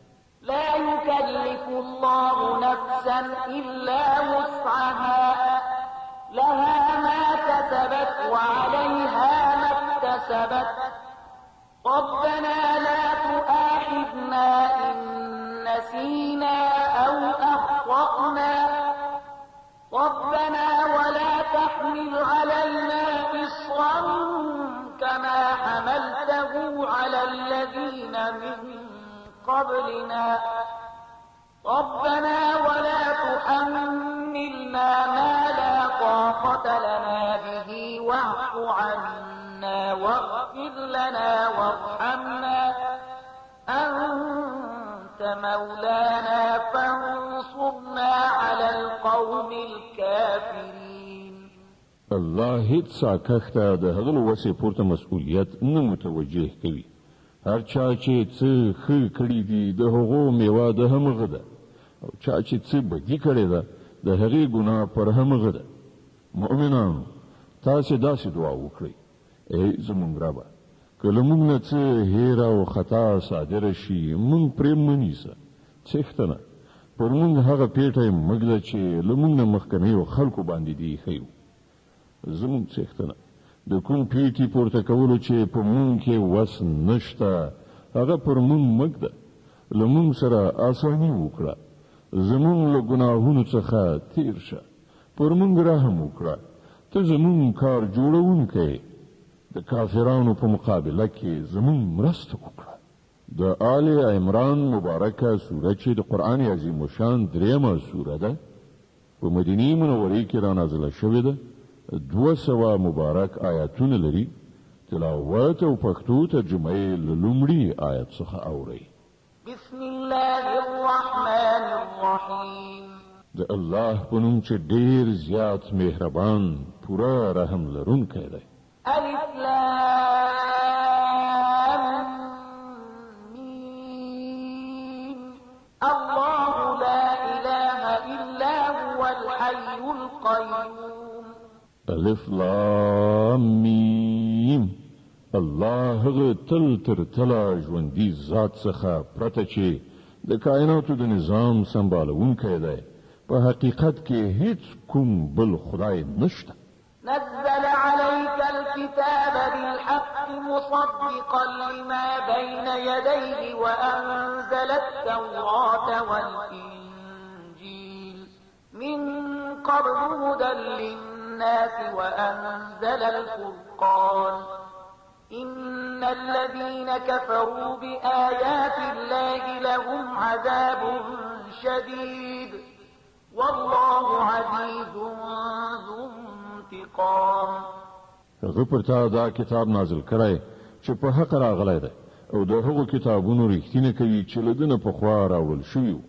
لا يكلف الله نفسا إلا وسعها لها ما كسبت وعليها ما اكتسبت ربنا لا تؤاخذنا إن نسينا أو أخطأنا ربنا ولا تحمل تحمل علينا إصرا كما حملته على الذين من قبلنا ربنا ولا تحملنا ما لا طاقة لنا به واعف عنا واغفر لنا وارحمنا أنت مولانا فانصرنا على القوم الكافرين. الله هیڅ ساکښته د هغه وسې پورته مسؤلیت نه متوجه کوي. هر چا چې څه ښه کړي دي د هغو میوه د همغه ده، او چا چې څه بدي کړې ده د هغې ګناه پر همغه ده. مؤمنانو تاسې داسې دعا وکړئ: ای زموږ ربه، که له موږ نه څه هیره او خطا صادره شي موږ پرې مه نیسه، څښتنه پر موږ هغه پیټی مږده چې له موږ نه مخکنیو خلکو باندې دې ایښی و. زموږ څښتنه د کوم پیټي پورته کولو چې په مونږ کې وس نشته هغه پر مونږ مږده، له مونږ سره آساني وکړه، زمونږ له ګناهونو څخه تیر شه، پر مونږ رحم وکړه، ته زمونږ کار جوړونکی، د کافرانو په مقابله کې زمونږ مرسته وکړه. د آل عمران مبارکه سوره چې د قرآن عظیم الشان دریمه سوره ده، په مدینې منورې کې را نازله شوې ده، 200 مبارک آیاتونه لري. تلاوت او پښتو ترجمه یې له لومړي آیت څخه اورئ. بسم الله الرحمن الرحیم. د الله په نوم چې ډېر زیات مهربان پوره رحم لرونکی دی. الف لام میم. الله لا اله الا هو الحي القيوم. الف لام میم. الله هغه تل تر تله ژوندي ذات څخه پرته چې د کائناتو د نظام سمبالونکی دی، په حقیقت کې هیڅ کوم بل خدای نشته. نزل عليك الكتاب بالحق مصدقا لما بين يديه وأنزل التوراة والإنجيل من قبل هدى للناس وأنزل الفرقان إن الذين كفروا بآيات الله لهم عذاب شديد والله عزيز ذو انتقام. هغه پر تا دا کتاب نازل کړی چې په حق راغلی دی، او د هغو کتابونو رښتینه کوي چې له ده نه پخوا راوړل شوي وو.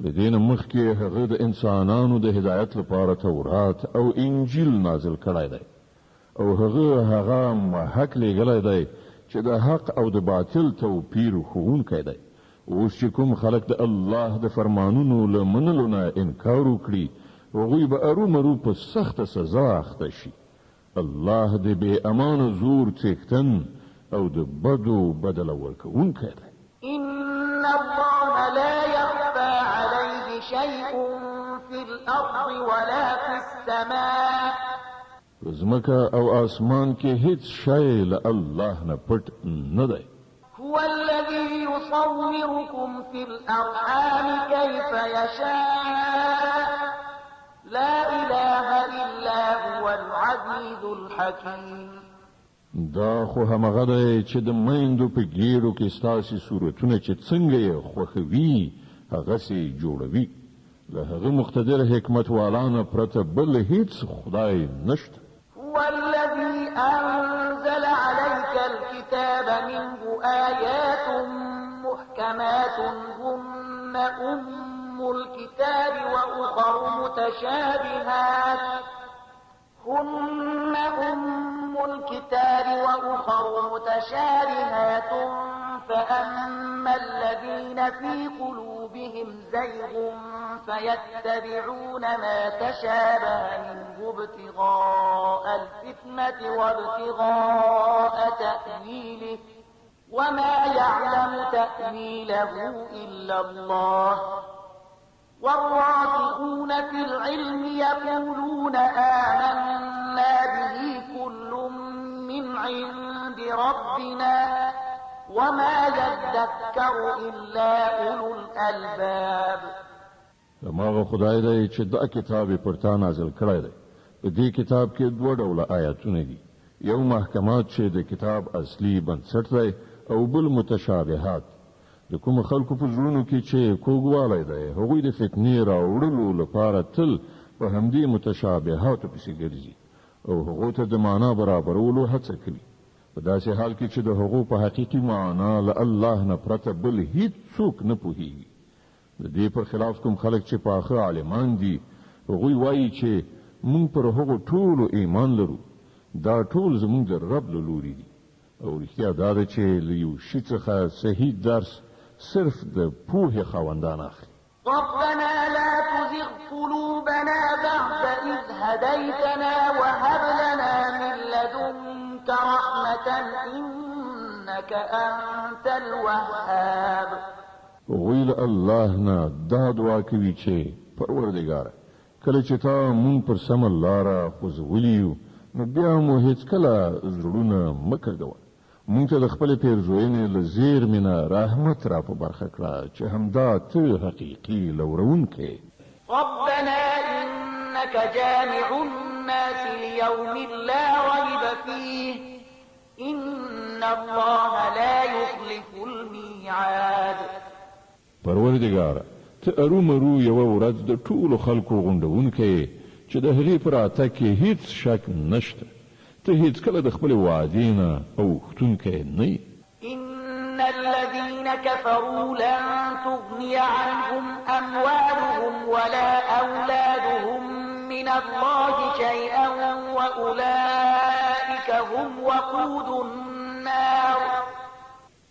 له دې نه مخکې هغه د انسانانو د هدایت لپاره تورات او انجیل نازل کړی دی، او هغه محق لیږلی دی چې د حق او د باطل توپیر ښوونکی دی. اوس چې کوم خلک د الله د فرمانونو له منلو نه انکار وکړي هغوی به ارومرو په سخته سزا اخته شي. الله د بې امانه زور څښتن او د بدو بدله ورکوونکی دی. إن الله لا يخفى عليه شيء في الأرض ولا في السماء. زمکه او آسمان کې هیڅ شی له الله نه پټ نه دی. هو الذي يصوركم في الأرحام كيف يشاء لا إله إلا هو العزيز الحكيم. دا خو همغه دی چې د میندو په ګیرو کې ستاسې صورتونه چې څنګه یې خوښوي هغسې جوړوي. له هغه مقتدر حکمت والانه پرته بل هیڅ خدای نشته. هو الذي أنزل عليك الكتاب منه آيات محكمات هن أم الكتاب وأخر متشابهات فأما الذين في قلوبهم زيغ فيتبعون ما تشابه منه ابتغاء الفتنة وابتغاء تأويله وما يعلم تأويله إلا الله والراسخون في العلم يقولون آمنا به كل من عند ربنا وما يذكر إلا أولو الألباب. هماغه خدای دی چې دا کتاب پر تا نازل کړی دی، په دې کتاب کې دوه ډوله آیاتونه دي، یو محکمات چې د کتاب اصلي بنسټ دی او بل متشابهات. د کوم خلکو په زړونو کې چې کوږوالی دی هغوی د فتنې راوړلو لپاره تل په همدې متشابهاتو پسې ګرځي او هغو ته د معنا برابرولو هڅه کوي، په داسې حال کې چې د هغو په حقیقي معنا له الله نه پرته بل هیڅ څوک نه پوهیږي. د دې پر خلاف کوم خلک چې پاخه عالمان دي هغوی وایي چې مونږ پر هغو ټولو ایمان لرو، دا ټول زمونږ د رب له لوري دي، او رښتیا دا ده چې له یو شي څخه صحیح درس صرف د پوهې خاوندان اخلي. ربنا لا تزغ قلوبنا بعد إذ هديتنا وهب لنا من لدنك رحمة إنك أنت الوهاب. ویل الله نه دا دعا کوي چې پروردګار کله چې تا مون پر سم لاره خوځولیو نو بیا مو هیڅ کله زړونه مکړو، مونږ ته د خپل پیرزوینې له زیرمې نه رحمت را په برخه کړه چې همدا ته حقیقي لورونکی. ربنا إنك جامع الناس ليوم لا ريب فيه إن الله لا يخلف الميعاد. پروردګار ته ارومرو یو ورځ د ټولو خلکو غونډونکی چې د هغې پر راتګ کې هیڅ شک نشته، ته هیڅ کله د خپل وعدې نه اوښتونکی نه یې. إن الذين كفروا لن تغني عنهم أموالهم ولا أولادهم من الله شيئا وأولئك هم وقود النار.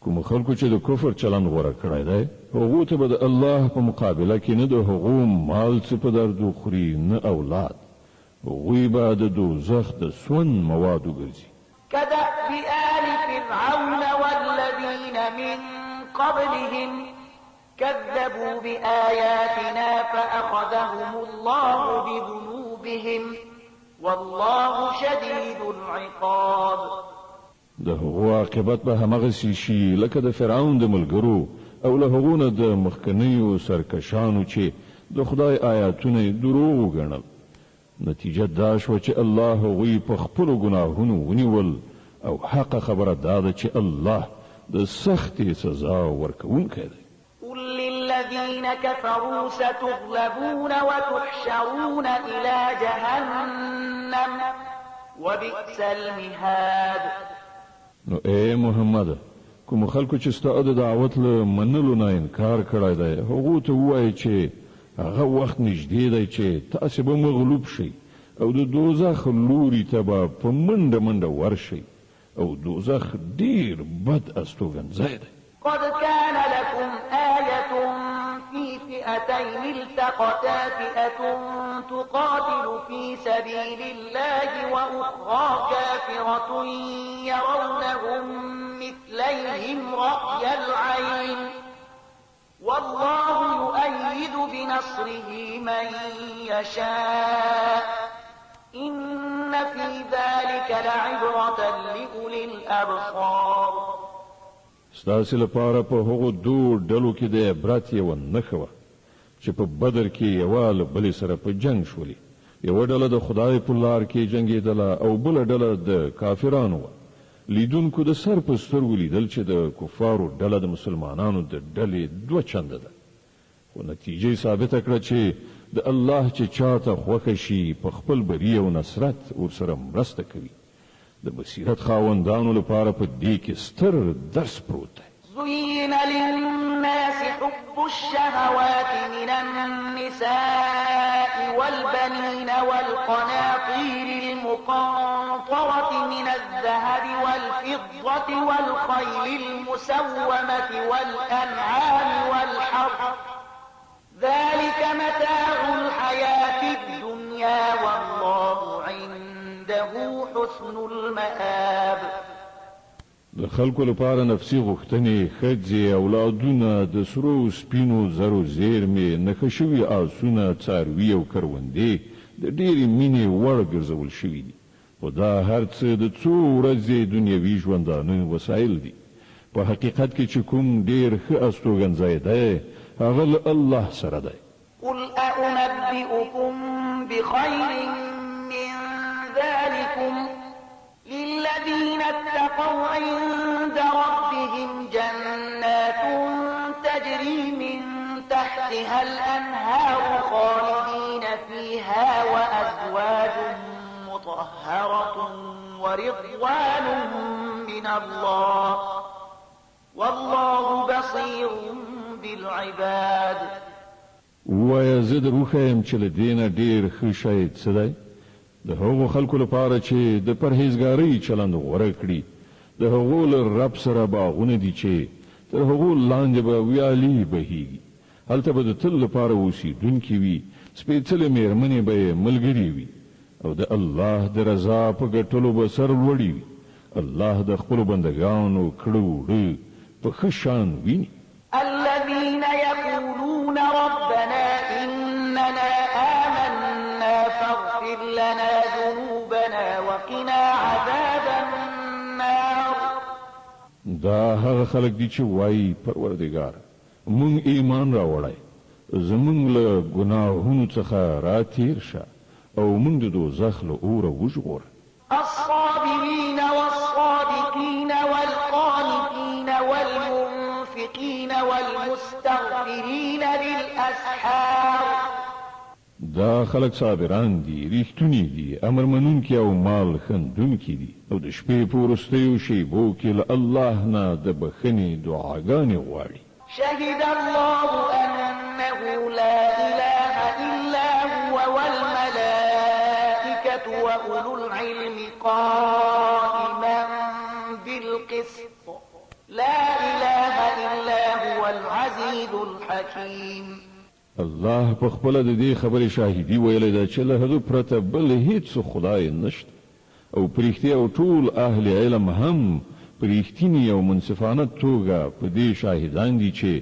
کوم خلکو چې د کفر چلند غوره کړی دی هغو ته به د الله په مقابله کې نه د هغو مال څه په درد وخوري نه اولاد، هغوی به د دوزخ د سون مواد وګرځي. كدأب آل فرعون والذين من قبلهم كذبوا بآياتنا فأخذهم الله بذنوبهم والله شديد العقاب. د هغو عاقبت به همغسې شي لکه د فرعون د ملګرو او له هغو نه د مخکنیو سرکشانو چې د خدای آیاتونه دروغ وګڼل. نتیجه دا شوه چې الله هغوی په خپلو ګناهونو ونیول او حق خبره دا ده چې الله د سختې سزا ورکوونکی دی. قل للذين كفروا ستغلبون وتحشرون إلى جهنم وبئس المهاد. نو اے محمد کوم خلکو چې ستا د دعوت له منلو نه انکار کړی دی هغو ته ووایي چې هغه وخت نږدې دی چې تاسې به مغلوب شئ او د دوزخ لوري ته به په منډه منډه ورشئ او دوزخ ډیر بد استوګنځی دی. قد كان لكم آية في فئتين التقتا فئة تقاتل في سبيل الله وأخرى كافرة يرونهم مثليهم رأي العين والله يؤيد بنصره من يشاء إن في ذلك لعبرة لأولي الأبصار. ستاسې لپاره په هغو دوه ډلو کې د عبرت یوه نښه وه چې په بدر کې یوه له بلې سره په جنګ شولې، یوه ډله د خدای په لار کې جنګېدله او بله ډله د کافرانو وه. لیدونکو د سر په سترګو لیدل چې د کفارو ډله د مسلمانانو د ډلې دوه چنده ده، خو نتیجه ثابته کړه چې د الله چې چاته خوښه شي په خپل بری او نصرت ورسره مرسته کوي. د بصیرت خاوندانو لپاره په دې کې ستر درس پروت دی. زين للناس حب الشهوات من النساء والبنين والقناطير المقنطرة من الذهب والفضة والخيل المسومة والأنعام والحرث ذلك متاع الحياة الدنيا والله عنده حسن المآب. د خلکو لپاره نفسي غوښتنې ښځې اولادونه د سرو سپینو زرو زیرمې نښه شوي آسونه څاروي او کروندې د ډېرې مینې وړ ګرځول شوي دي، خو دا هر څه د څو ورځې دنیوي ژوندانه وسایل دي. په حقیقت کې چې کوم ډېر ښه استوګنځی دی هغه له الله سره دی. قل أنبئكم بخير من ذلكم للذين اتقوا عند ربهم جنات تجري من تحتها الأنهار خالدين فيها وأزواج مطهرة ورضوان من الله والله بصير بالعباد. وایه زه در وښیم چې له دې نه ډېر ښه شی څه دی؟ د هغو خلکو لپاره چې د پرهیزګارۍ چلند غوره کړي، د هغو له رب سره باغونه دي چې تر هغو لاندې به ویالې بهیږي، هلته به د تل لپاره اوسېدونکي وي، سپېڅلې مېرمنې به یې ملګرې وي او د الله د رضا په ګټلو به سر لوړي وي. الله د خپلو بندګانو کړه وړه په ښه شان ویني. الذين يقولون ربنا إننا آمنا فاغفر لنا ذنوبنا وقنا عذاب النار. دا هغه خلک دي چې وایي پروردګار مونږ ایمان راوړی، زمونږ له ګناهونو څخه راتیر شه او مونږ د دوزخ له اوره وژغوره. الصابرين والصادقين والقانتين والمنفقين والمستغفرين بالأسحار. دا خلق صابران دي، ریښتونی دي، امر منونکي او مال خندونکي دي او د شپې په وروستیو شیبو کې له الله نه د بخښنې دعاګانې غواړي. شهد الله أنه لا إله إلا هو والملائكة وأولو العلم قائما بالقسط لا إله إلا هو العزيز الحكيم. الله په خپل د دې خبرې شاهدي ویلې ده چې له هغه پرته بل هیڅ خدای نشته او پرېښتیا او ټول اهل علم هم پرېښتینی او منصفانه توګه په دې شاهدان دي چې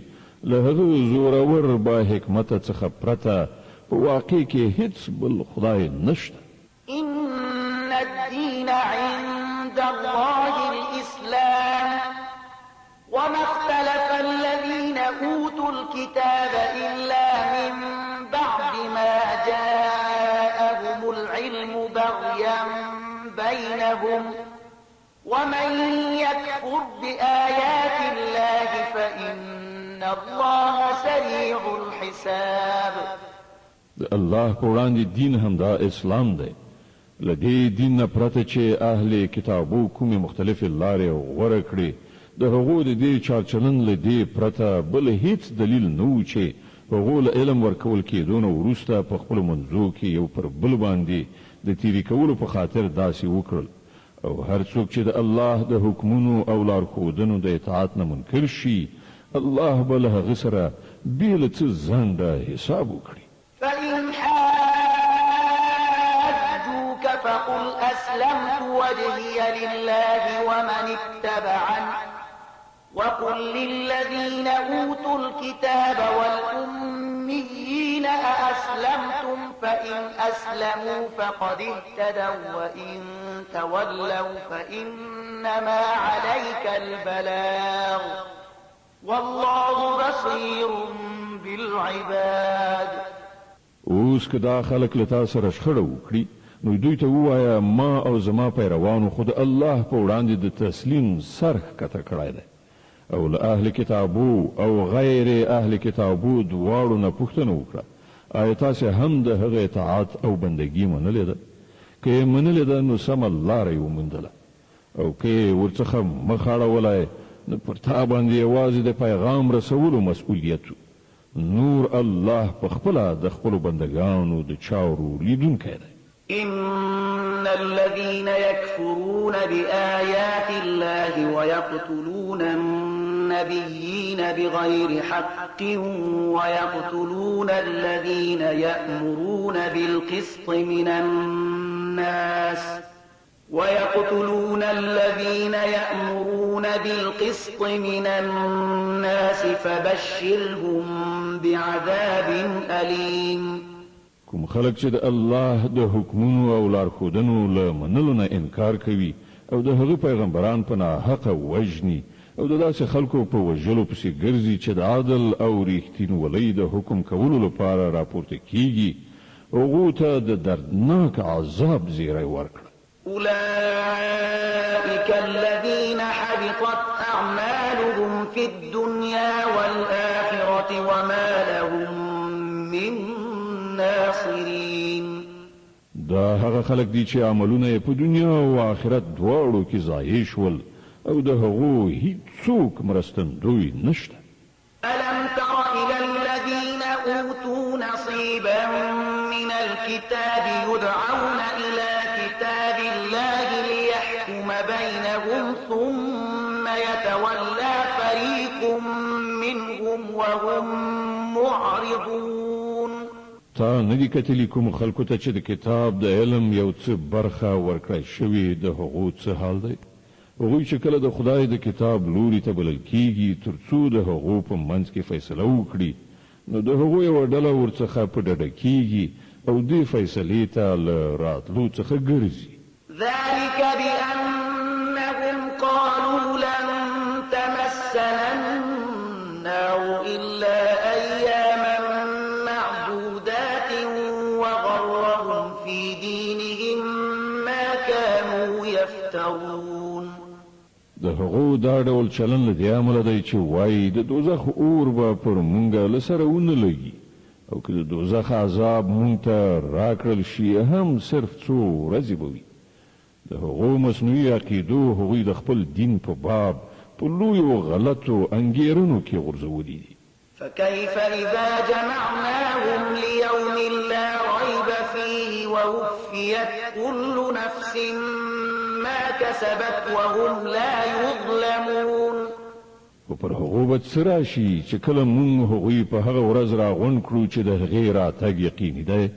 له هغه زورور با حکمت څخه پرته په واقع کې هیڅ بل خدای نشته. إن الدين عند الله الإسلام وما اختلف الذين أوتوا الكتاب إلا من بعد ما جاءهم العلم بغيا بينهم ومن يكفر بآيات الله فإن الله سريع الحساب. الله په وړاندې دین هم دا اسلام دی. له دې دین نه پرته چې اهل کتابو کومې مختلفې لارې غوره کړي، د هغو د دې چارچلن له دې پرته بل هیڅ دلیل نه و چې هغو له علم ورکول کېدو نه وروسته په خپلو منځو کې یو پر بل باندې د تیرې کولو په خاطر داسې وکړل. او هر څوک چې د الله د حکمونو او لارښودنو د اطاعت نه منکر شي، الله به له هغه سره بې له څه ځنډه حساب وکړي. فإن حاجوك فقل أسلمت وجهي لله ومن اتبعني وقل للذين أوتوا الكتاب والأميين أأسلمتم فإن أسلموا فقد اهتدوا وإن تولوا فإنما عليك البلاغ والله بصير بالعباد. اوس که دا خلک له تا سره شخړه وکړي، نو دوی ته ووایه ما او زما پیروانو خو د الله په وړاندې د تسلیم سر ښکته کړی دی او له اهل کتابو او غیر اهل کتابو دواړو نه پوښتنه وکړه آیا تاسې هم د هغه اطاعت او بندګي منلې ده؟ که یې منلې ده نو سمه لاره یې وموندله او که یې ورڅخه مخ اړولی نو پر تا باندې یوازې د پیغام رسولو مسؤلیت نور الله په خپله د خپلو بندګانو د چارو لیدونکی دی. إن الذين يكفرون بآيات الله ويقتلون النبيين بغير حق ويقتلون الذين يأمرون بالقسط من الناس فبشرهم بعذاب أليم. کوم خلک چې د الله د حکمونو او لارښودنو له منلو نه انکار کوي او د هغه پیغمبران په ناحقه وژني او د داسې خلکو په وژلو پسې ګرځي چې د عدل او ریښتینولۍ د حکم کولو لپاره راپورته کیږي، هغو ته د دردناک عذاب زیری ورکړه. أولئك الذين حبطت أعمالهم في الدنيا والآخرة وما لهم من ناصرين. دا هغه خلک دي چې عملونه په دنیا او آخرت دواړو کې ضایع شول او د هغو هیڅوک مرستندوی نشته. ألم تر إلى الذين أوتوا نصيبا من الكتاب يدعون إلى كتاب الله ليحكم بينهم ثم يتولى فريق منهم وهم معرضون. تا ندی کتلی کوم خلکو ته چې د کتاب د علم یو څه برخه ورکړی شوی د هغو څه حال دی؟ هغوی چې کله د خدای د کتاب لوري ته بلل کیږي تر څو د هغو په منځ کې فیصله وکړي نو د هغو یوه ډله ورڅخه په ډډه کیږي او دې فیصلې ته له راتلو څخه ګرځي. ذلك بأنهم قالوا لن تمسنا النار إلا أياما معدودات وغرهم في دينهم ما كانوا يفترون. د هغو دا ډول چلن له دې امله دی چې وایي د دوزخ اور به پر مونږه له سره ونه لګي او که د دوزخ عذاب مونږ ته راکړل شي هم صرف څو ورځې به وي. د هغو مصنوعي عقیدو هغوی د خپل دین په باب په لویو غلطو انګیرنو کې غورځولي دي. فكيف إذا جمعناهم ليوم لا ريب فيه ووفيت كل نفس ما كسبت وهم لا يظلمون. او پر هغو به څه راشي چې کله مونږ هغوی په هغه ورځ راغونډ کړو چې د هغې راتګ یقیني دی.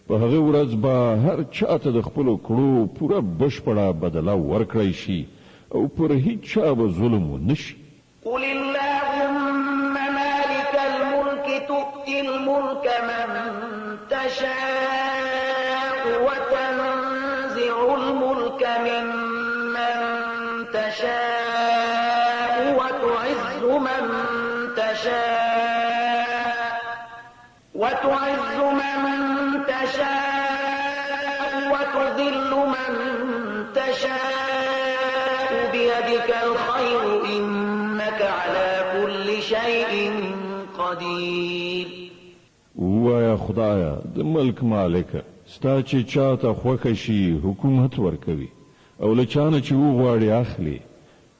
په هغه ورځ به هر چاته د خپلو کړو پوره بشپړه بدله ورکړی شي او پر هیڅ چا به ظلم ونه شي. قل اللهم مالك الملك تؤتي الملك من تشاء وتنزع الملك ممن تشاء وتعز من تشاء وتذل من تشاء بيدك الخير إنك على كل شيء قدير. وایا خدایا د ملک مالک ستا چې چاته خوښه شي حکومت ورکوي او له چانه چې وغواړي اخلي،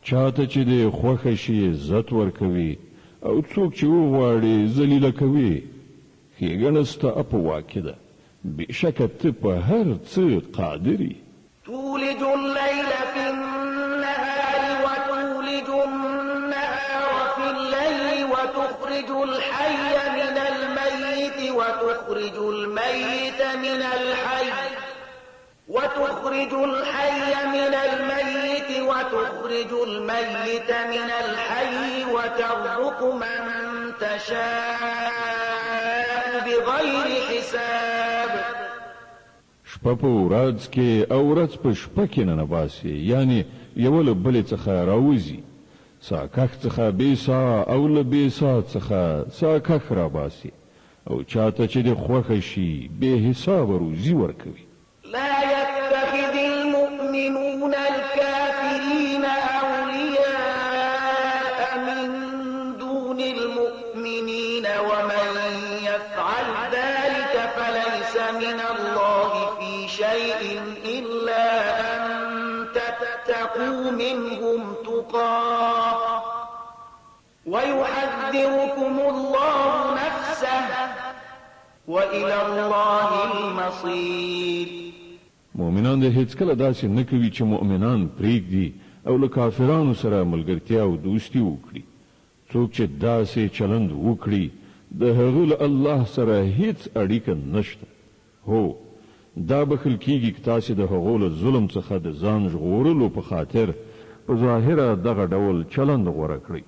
چاته چې د خوښه شي عزت ورکوي او څوک چې وغواړي ذلیله کوي. ښېګڼه ستا په واک کې ده، بېشکه ته په هر څه قادري. تولج الليل في النهار وتولج النهار في الليل وتخرج الحي من الميت وتخرج الميت من الحي وتخرج الحي من الميت وتخرج الميت من الحي وترزق من تشاء بغير حساب. شپه په ورځ کې او ورځ په شپه کې ننباسي، یعنی یو له بلې څخه راوځي. سا کخ څخه بې سا او له بې سا څخه سا کخ راباسي او چاته چې د خوښه شي بې حساب روزي ورکوي. لا يتخذ المؤمنون الكافرين أولياء من دون المؤمنين ومن يفعل ذلك فليس من الله في شيء إلا أن تتقوا منهم تقاه ويحذركم الله نفسه وإلى الله المصير. مؤمنان د هیڅ کله داسې نه کوي چې مؤمنان پرېږدي او له کافرانو سره ملګرتیا او دوستي وکړي. څوک چې داسې چلند وکړي د هغه له الله سره هیڅ اړیکه نشته. هو دا بخل کیږي چې تاسې د هغو له ظلم څخه د ځان ژغورلو په خاطر په ظاهره دغه ډول چلند غوره کړئ،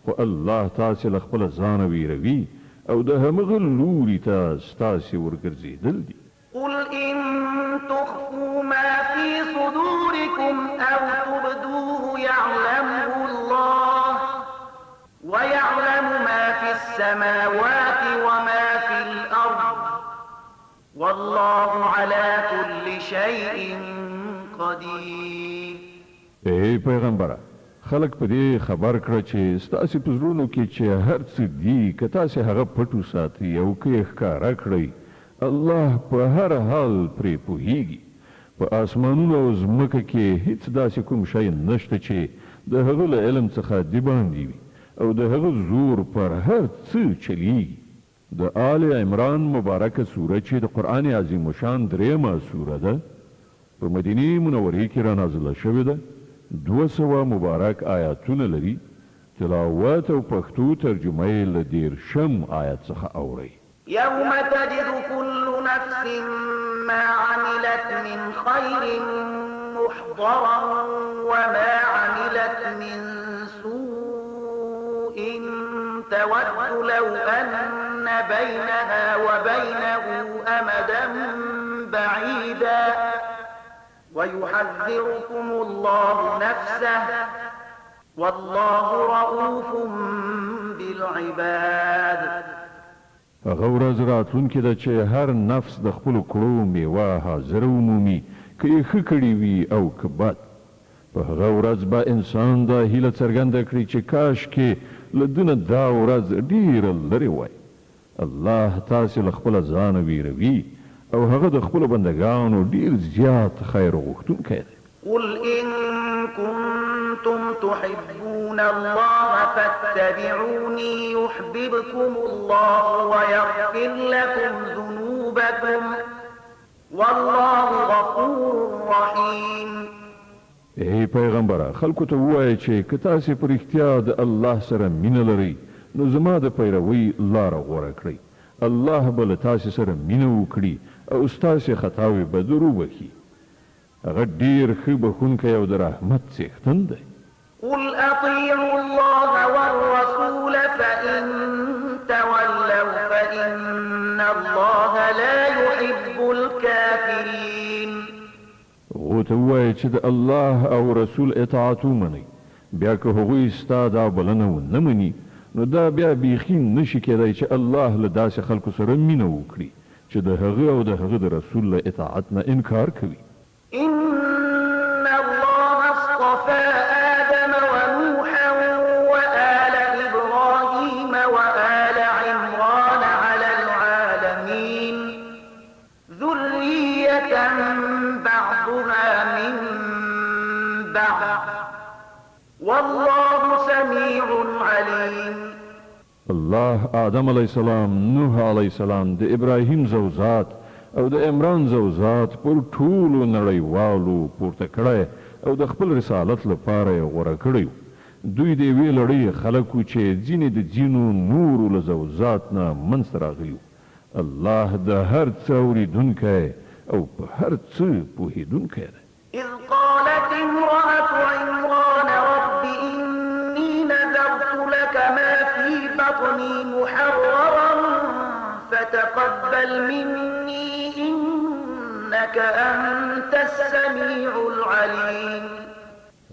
خو الله تاسې له خپله ځانه ویروي او د همغه لوري ته ستاسې ورګرځېدل دي. قل إن تخفوا ما في صدوركم أو تبدوه يعلمه الله ويعلم ما في السماوات وما في الأرض والله على كل شيء قدير. ای پیغمبره، خلق په دې خبر کړه چې ستاسو په زړونو کې چې هر څه دي که تاسو هغه پټو ساتي او که یې ښکاره کړئ، الله په هر حال پرې پوهیږي. په اسمانونو او ځمکه کې هیڅ داسې کوم شی نشته چې د هغه له علم څخه د باندې وي او د هغه زور پر هر څه چلیږي. د آل عمران مبارکه سوره چې د قرآن عظیم شان درېمه سوره ده، په مدینه منورې کې را نازله شوې ده. 200 مبارک آیاتونه لري. تلاوت او پښتو ترجمه یې له 13 آیت څخه اورئ. يوم تجد كل نفس ما عملت من خير محضرا وما عملت من سوء تود لو أن بينها وبينه أمدا بعيدا ويحذركم الله نفسه والله رؤوف بالعباد. هغه ورځ راتلونکې ده چې هر نفس د خپلو کړو میوه حاضر ومومي، که یې ښه کړي وي او که بد. په هغه ورځ به انسان دا هیله څرګنده کړي چې کاشکې له ده نه دا ورځ ډېره لرې وای. الله تاسې له خپله ځانه ویروي او هغه د خپلو بندګانو ډېر زیات خیر غوښتونکی دی. قل إن كنتم تحبون الله فاتبعوني يحببكم الله ويغفر لكم ذنوبكم والله غفور رحيم. ای پیغمبره، خلکو ته ووایه چې که تاسې په رښتیا د الله سره مینه لرئ نو زما د پیروۍ لاره غوره کړئ. الله به له تاسې سره مینه وکړي او ستاسې خطاوې به در وبخي. هغه ډېر ښه بخښونکی او د رحمت څښتن دی. قل أطيعوا الله والرسول فإن تولوا فإن الله لا يحب الكافرين. ورته ووایه چې د الله او رسول اطاعت ومنئ، بیا که هغوی ستا دا بلنه ونه مني نو دا بیا بیخي نشي کېدی چې الله له داسې خلکو سره مینه وکړي چې د هغه او د هغه د رسول له اطاعت نه انکار کوي. إن الله اصطفى آدم ونوحا وآل إبراهيم وآل عمران على العالمين ذرية بعضها من بعض والله سميع عليم. الله آدم علیه السلام، نوح علیه السلام، د ابراهیم زوزات او د عمران زوزات پر ټولو نړیوالو پورته کړی او د خپل رسالت لپاره یې غوره کړی. دوی د یوې لړۍ خلک وو چې ځینې د ځینو نورو له زوزات نه منځته راغلي وو. الله د هر څه اورېدونکی او په هر څه پوهېدونکی دی. إذ قالت امرأة عمران رب إني نذرت لك ما في بطني محررا فتقبل مني إنك أنت السميع العليم.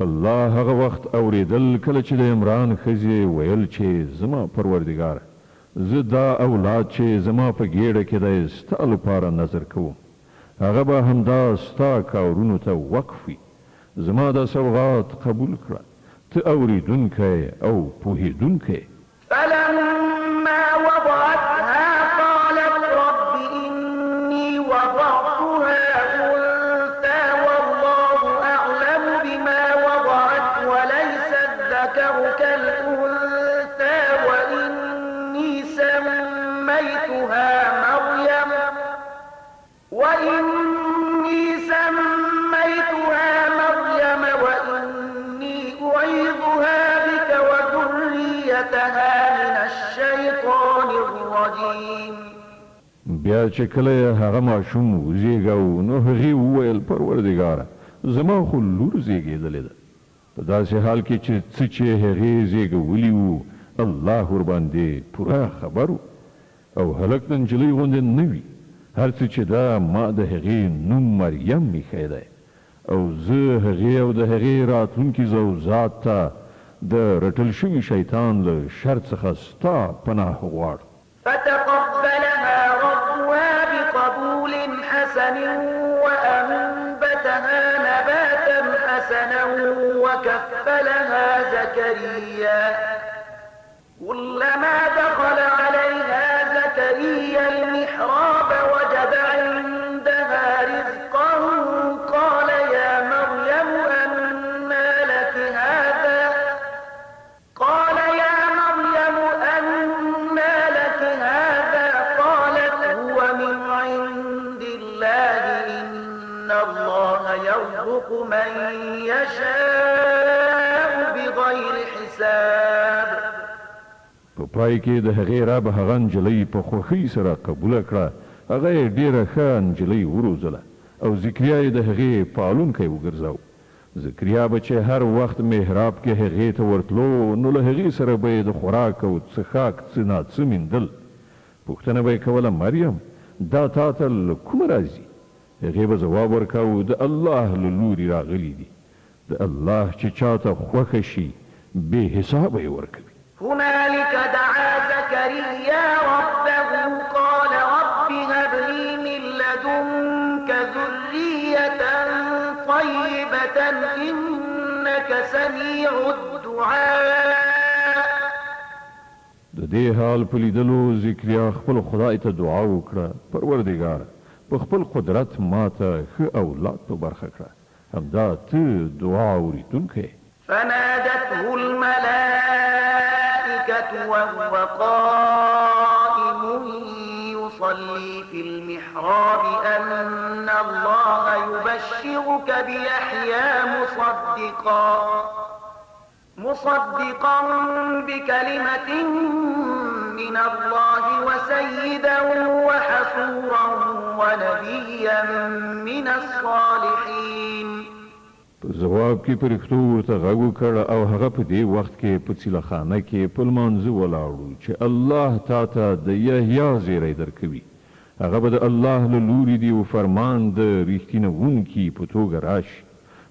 الله هغه وخت اورېدل کله چې د عمران ښځې ویل چې زما پروردګار، زه دا اولاد چې زما په ګېډه کې دی ستا لپاره نظر کوم، هغه به همدا ستا کارونو ته وقف وي. زما دا سوغات قبول کړه، ته اورېدونکی او پوهېدونکی. فلما وضعتها قالت رب إني وضعتها أنثى والله أعلم بما وضعت وليس الذكر كالأنثى وإني سميتها مريم وإني أعيذها بك وذريتها من الشيطان الرجيم. بیا چې کله هغه ماشوم وزېږاو نو هغې وویل پروردګاره، زما خو لور زېږېدلې ده. په داسې حال کې چې څه چې هغې زېږولي وو الله ورباندې پوره خبر و او هلک د نجلۍ غوندې نه وي. هر څه چې دا ما د هغې نوم مریم ایښی دی او زه هغې او د هغې راتلونکي زوزات ته د رټل شوي شیطان له شر څخه ستا پناه غواړم. فتقبلها ربها بقبول حسن وأنبتها نباتا حسنا وكفلها زكريا كلما دخل عليها زكريا المحراب وجد عندها رزقا قال يا مريم أنى لك هذا قالت هو من عند الله إن الله يرزق من يشاء بغير حساب. په پای کې د هغې رب هغه نجلۍ په خوښۍ سره قبوله کړه. هغه یې ډېره ښه نجلۍ وروزله او زکریا یې د هغې پالونکی وګرځاو. زکریا به چې هر وخت محراب کې هغې ته ورتلو نو له هغې سره به یې د خوراک او څښاک څه ناڅه میندل. پوښتنه به یې کوله مریم دا تا ته له کومه راځي؟ هغې به ځواب ورکاو د الله له لورې راغلي دي. د الله چې چاته خوښه شي بې حسابه یې ورکوي. هنالك دعا زكريا ربه قال رب هب لي من لدنك ذرية طيبة إنك سميع الدعاء. د دې حال په لیدلو زکریا خپل خدای ته دعا وکړه پروردګار په خپل قدرت ماته ښه اولاد په برخه کړه همدا ته دعا اورېدونکی. فنادته الملائكة وهو قائم يصلي في المحراب أن الله يبشرك بيحيى مصدقا بكلمة من الله وسيدا وحصورا ونبيا من الصالحين. په جواب کې پرښتو ورته غږ وکړ او هغه په دې وخت کې په څیلخانه کې په لمانځه ولاړو چې الله تا ته د یحیی زیری درکوي. هغه به د الله له لورې دی او فرمان د ریښتینوونکي په توګه راشي.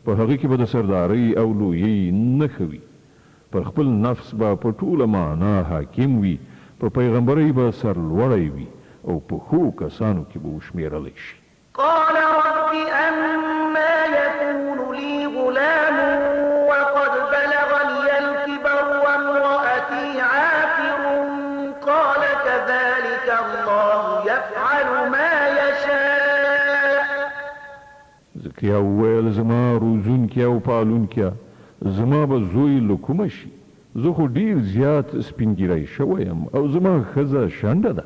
په هغه کې به د سردارۍ او لویۍ نښه وي. پر خپل نفس به په ټوله معنا حاکم وي. په پیغمبرۍ به سرلوړی وي او په ښو کسانو کې به وشمېرلی شي. قال رب أما يكون لي غلام وقد بلغني الكبر وامرأتي عاقر قال كذلك الله يفعل ما يشاء. زکریا وویل زما روزونکی او پالونکی زما به زوی له کومه شي؟ زه خو ډېر زیات سپینګیری شوی یم او زما ښځه شنډه ده.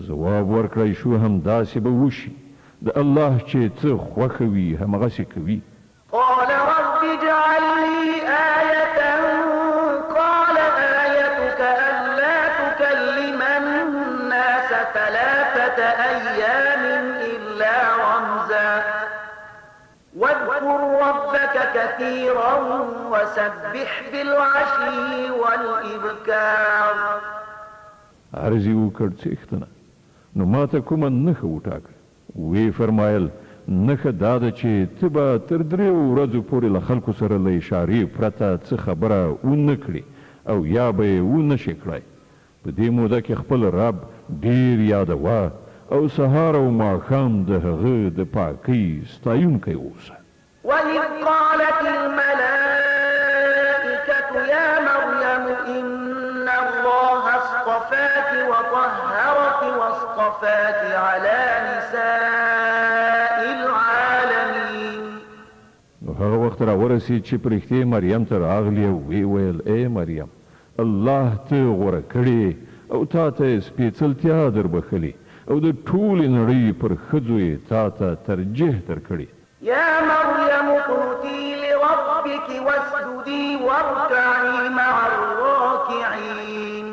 ځواب ورکړی شو همداسې به وشي. د الله چې څه خوښه وي همغسې کوي. قال رب اجعل لي آية قال آيتك ألا تكلم الناس 3 أيام إلا رمزا واذكر ربك كثيرا وسبح بالعشي والإبكار. عرض یې وکړ څښتنه نو ما ته کومه نښه وټاکه. وی فرمایل نښه دا ده چې ته به تر 3 ورځو پورې له خلکو سره له اشارې پرته څه خبره ونه کړې او یا به یې ونه شې کړی. په دې موده کې خپل رب ډېر یادوه او سهار او ماښام د هغه د پاکۍ ستایونکی اوسه. وإذ قالت الملائكة يا مريم إن الله اصطفاك وطهرك واصطفاك على نساء العالمين. نو هغه وخت راورسید چې پرښتې مریم ته راغلی او ویې ویل ای مریم الله ته غوره کړې او تا ته سپېڅلتیا دربښلې او د ټولې نړۍ پر ښځو یې تا ته ترجیح درکړې. يا مريم اقنتي لربك واسجدي واركعي مع الراكعين.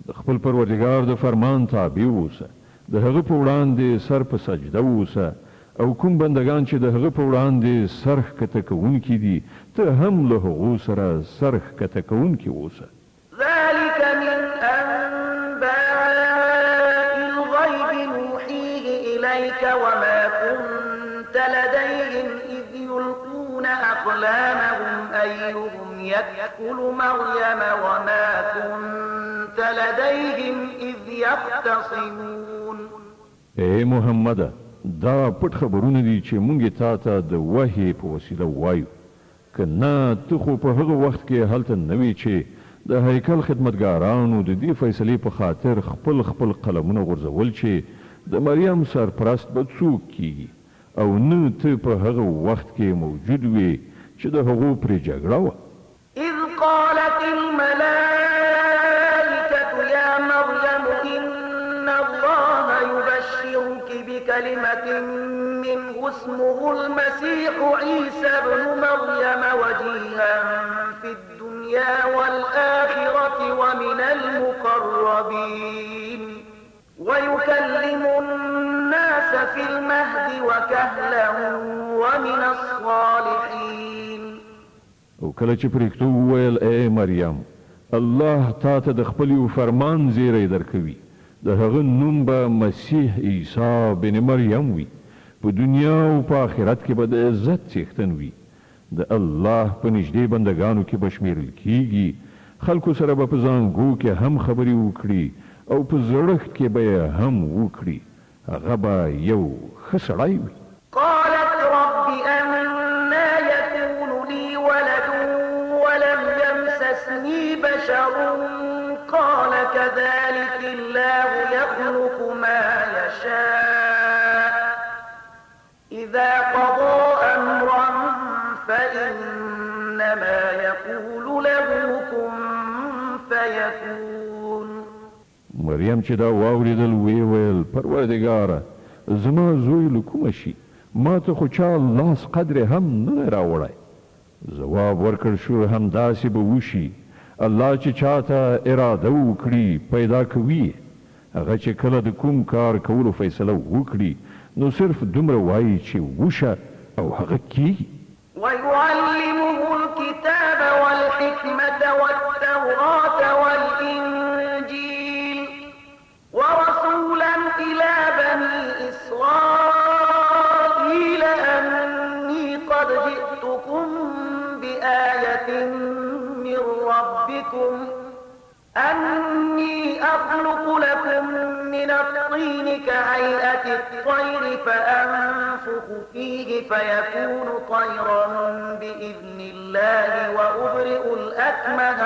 د خپل پروردګار د فرمان تابع اوسه. د هغه په وړاندې سر په سجده اوسه او کوم بندگان چې د هغه په وړاندې سر ښکته کوونکي دي ته هم له هغو سره سر ښکته کوونکي اوسه. ذلك من أنباء الغيب نوحيه إليك وما كنت لديهم إذ يلقون أقلامهم أيهم يكفل مريم وما كنت لديهم إذ يختصمون. اے محمد دا پټ خبرونه دي چې مونږ تا ته د وحی په وسیله وایو. که نه ته خو په هغه وخت کې هلته نه وې چې د هیکل خدمتګارانو د دې فیصلې په خاطر خپل قلمونه غورځول چې د مریم سرپرست به څوک کیږي او نه ته په هغه وخت کې موجود وې چې د هغو پرې جګړه وه. إذ قالت الملائكة يا مريم إن الله يبشرك بكلمة منه اسمه المسيح عيسى ابن مريم وجيها في الدنيا والآخرة ومن المقربين ويكلم الناس في المهد وكهلا ومن الصالحين. او کله چې پرېږدو وویل ای مریم الله تا ته د خپل یو فرمان زیری درکوي د هغه نوم به مسیح عیسی بن مریم وي په دنیا او په آخرت کې به د عزت څښتن وي د الله په نږدې بندګانو کې به شمیرل کیږي خلکو سره به په زانګو کې هم خبرې وکړي او په زړښت کې به یې هم وکړي هغه به یو ښه سړی وي. قالت رب أنا يكون لي ولد ولم يمسسني بشر قال كذلك الله يخلق ما يشاء إذا قضى أمرا فإنما يقول له كن فيكون. مریم چې دا واوریدل وی ویل پروردګاره زما زوی له کومه شي ما ته خو چا لاس قدر هم نه راوړی. ځواب ورکړ شو همداسې به وشي الله چې چاته اراده وکړي پیدا کوي هغه چې کله د کوم کار کولو فیصله وکړي نو صرف دومره وایي چې وشه او هغه کیږي. ويعلمه الكتاب والحكمة والتوراة والإنجيل ورسولا إلى بني إسرائيل أني قد جئتكم بآية من ربكم أني أخلق لكم من الطين كهيئة الطير فأنفخ فيه فيكون طيرا بإذن الله وأبرئ الأكمه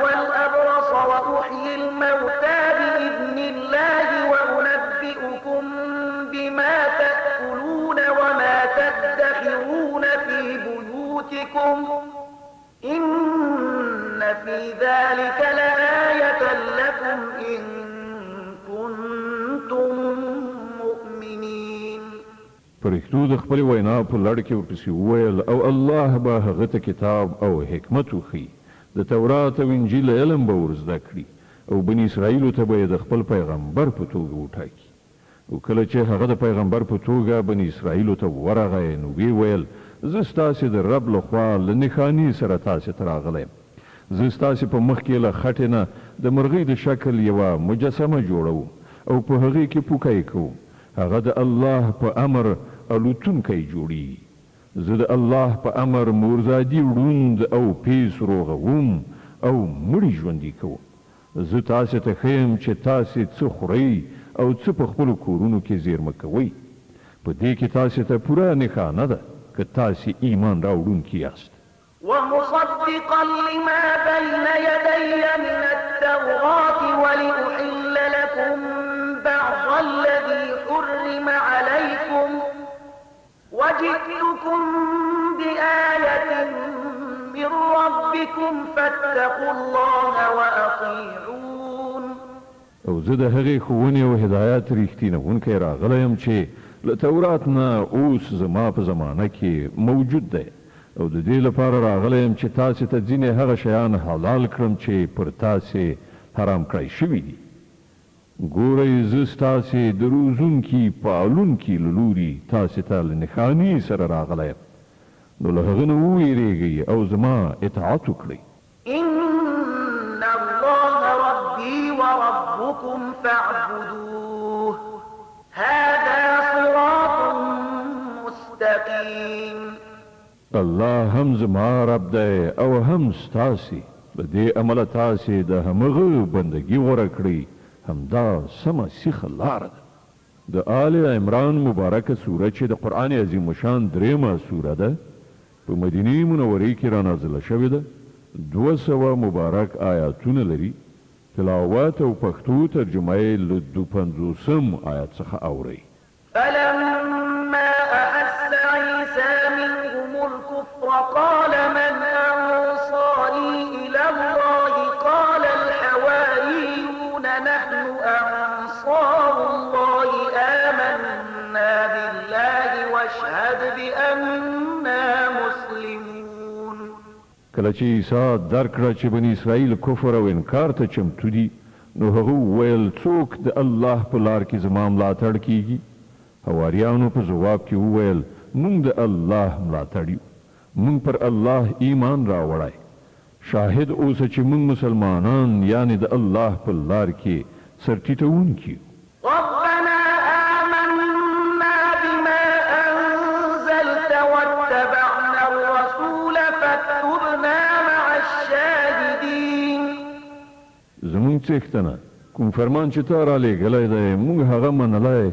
والأبرص وأحيي الموتى بإذن الله وأنبئكم بما تأكلون وما تدخرون في بيوتكم إن في ذلك لآية لكم إن كنتم مؤمنين. پرښتو د خپل وینا په لړ کې ورپسې وویل او الله به هغه ته کتاب او حکمت وښي د تورات او انجیل علم به ور زده کړي او بني اسرائیلو ته به د خپل پیغمبر په توګه وټاکي او کله چې هغه د پیغمبر په توګه بني اسرائیلو ته ورغی نو وی ویل زه ستاسې د رب لخوا له نښانې سره تاسې ته راغلی یم زه ستاسې په مخ کې له خټې نه د مرغۍ د شکل یوه مجسمه جوړوم او په هغې کې پوکی کوم هغه د الله په امر الوتونکی جوړیږي زه د الله په امر مورزادي ړوند او پیس روغوم او مړي ژوندي کوم زه تاسې ته ښیم چې تاسې څه خورئ او څه په خپلو کورونو کې زیرمه کوئ په دې کې تاسې ته پوره نښانه ده که تاسې ایمان راوړونکي یاست. ومصدقا لما بين يدي من التوراة ولأحل لكم بعض الذي حرم عليكم وجئتكم بآية من ربكم فاتقوا الله وأطيعون. او زه د هغې ښوونې او هدایت ریښتینونکی راغلی یم چې له تورات نه اوس زما په زمانه کې موجود دی او د دې لپاره راغلی یم چې تاسې ته ځینې هغه شیان حلال کړم چې پر تاسې حرام کړی شوي دي. ګورئ زه ستاسې د روزونکي پالونکي له لوري تاسې ته له نښانې سره راغلی یم نو له هغه نه وویرېږئ او زما اطاعت وکړئ. إن الله ربي وربكم فاعبدوه هذا صراط مستقيم. الله هم زما رب دی او هم ستاسې په دې عمله تاسې د همغه بندګي غوره کړئ همدا سمه سیخه لاره ده. د آل عمران مبارکه سوره چې د قرآن عظیم شان درېمه سوره ده په مدینه منورې کې را نازله شوې ده 200 مبارک آیاتونه لري تلاوت او پښتو ترجمه یې له 250 آیات څخه اوري فلما أحس عيسى منهم الكفر قال من أنصاري إلى الله قال الحواريون نحن أنصار الله آمنا بالله واشهد بأننا مسلمون کله چې عیسی درک کړه چې بني اسرائیل کفر او انکار ته چمتو دي نو هغه ویل څوک د الله په لار کې زما ملاتړ کیږي حواریانو په جواب کې وویل موږ د الله ملاتړ یو موږ پر الله ایمان راوړی شاهد اوسه چې موږ مسلمانان یعنی د الله په لار کې سرټیټونکي ربنا آمنا بما أنزلت واتبعنا الرسول فاكتبنا مع الشاهدين زموږ څښتنه کوم فرمان چې تا را لېږلی دی موږ هغه منلی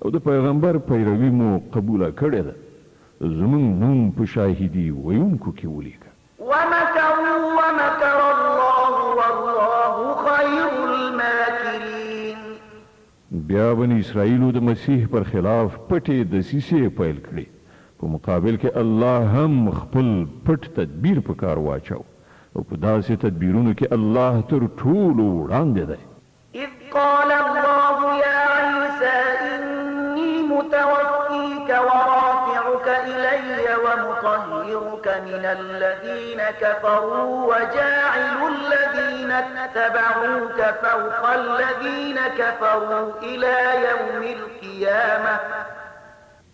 او د پیغمبر پیروي مو قبوله کړې ده زموږ نوم په شاهدي ویونکو کې ولیکه ومكروا ومكر الله والله خير الماكرين بیا بني اسرائیلو د مسیح پر خلاف پټې دسیسې پیل کړې په مقابل کې الله هم خپل پټ تدبیر په کار واچو او په داسې تدبیرونو کې الله تر ټولو وړاندې دی إذ قال الله يا عيسى إني متوفيك ورافعك إلي ومطهرك من الذين كفروا وجاعل الذين اتبعوك فوق الذين كفروا إلى يوم القيامة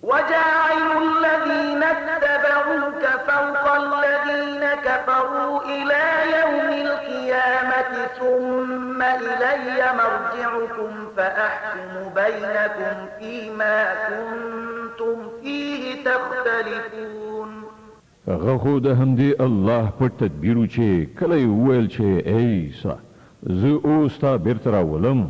وجاعل الذين اتبعوك فوق الذين كفروا إلى يوم القيامة ثم إلي مرجعكم فأحكم بينكم فيما كنتم فيه تختلفون هغه خو د همدې الله پټ تدبیرو چې کله یې وویل چې ای عیسی زه اوس تا بیرته راولم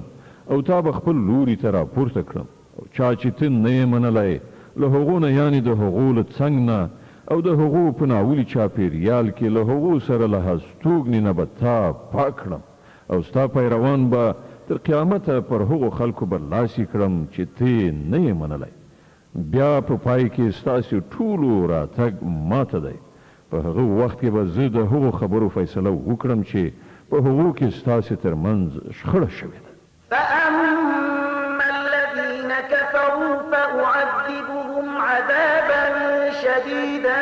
او تا به خپل لوري ته راپورته کړم او چا چې ته نه یې منلی له هغو نه یعنې د هغو له څنګ نه او د هغو په ناولي چاپېریال کې له هغو سره له هستوګنې نه به تا پاک کړم او ستا پیروان به تر قیامته پر هغو خلکو برلاسي کړم چې ته نه یې منلی بیا په پای کې ستاسې ټولو راتګ ماته دی په هغه وخت کې به زه د هغو خبرو فیصله وکړم چې په هغو کې ستاسې ترمنځ شخړه شوې ده فأما الذين كفروا فأعذبهم عذابا شديدا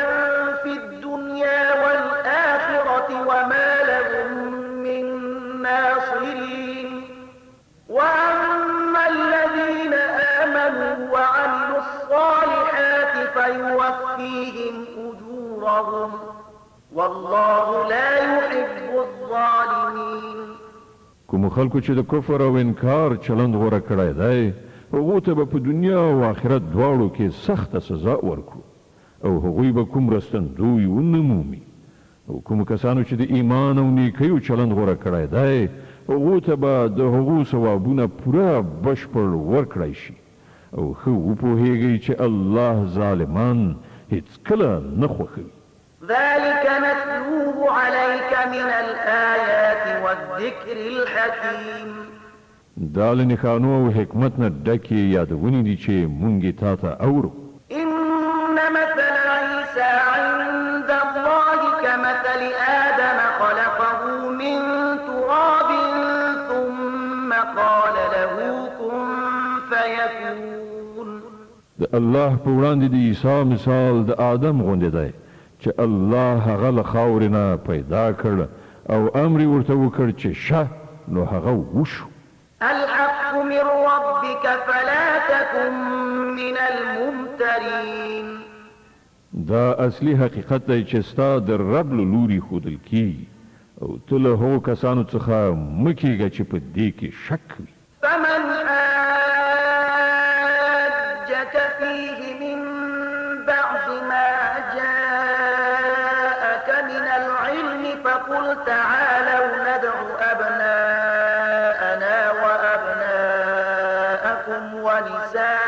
في الدنيا والآخرة وما لهم من ناصرين وأما الذين آمنوا وعملوا الصالحات فيوفيهم أجورهم والله لا يحب الظالمين کوم خلکو چې د کفر او انکار چلند غوره کړی دی هغو ته به په دنیا او آخرت دواړو کې سخته سزا ورکړو او هغوی به کوم رستندوی ونه مومي او کوم کسانو چې د ایمان او نیکیو چلند غوره کړی دی هغو ته به د هغو ثوابونه پوره بشپړ ورکړی شي او ښه وپوهیږئ چې الله ظالمان هیڅکله نه خوښوي ذلك نتلوه عليك من الآيات والذكر الحكيم دا له نښانو او حکمت نه ډکې یادونې دي چې مونږ یې تا ته اورو إن مثل عيسى عند الله كمثل آدم خلقه من تراب ثم قال له كن فيكون د الله په وړاندې د عیسی مثال د آدم غوندې دی چې الله هغه له خاورې نه پیدا کړ او امر یې ورته وکړ چې شه نو هغه وشو الحق من ربك فلا تكن من الممترين دا اصلي حقیقت دی چې ستا د رب له لوري ښودل کیږي او ته له هغو کسانو څخه مه کیږه چې په دې کې شک وي فمن حاجك فيه من بعد ما جاءك من العلم فقل تعالوا ندع أبناءنا وأبناءكم ونساءنا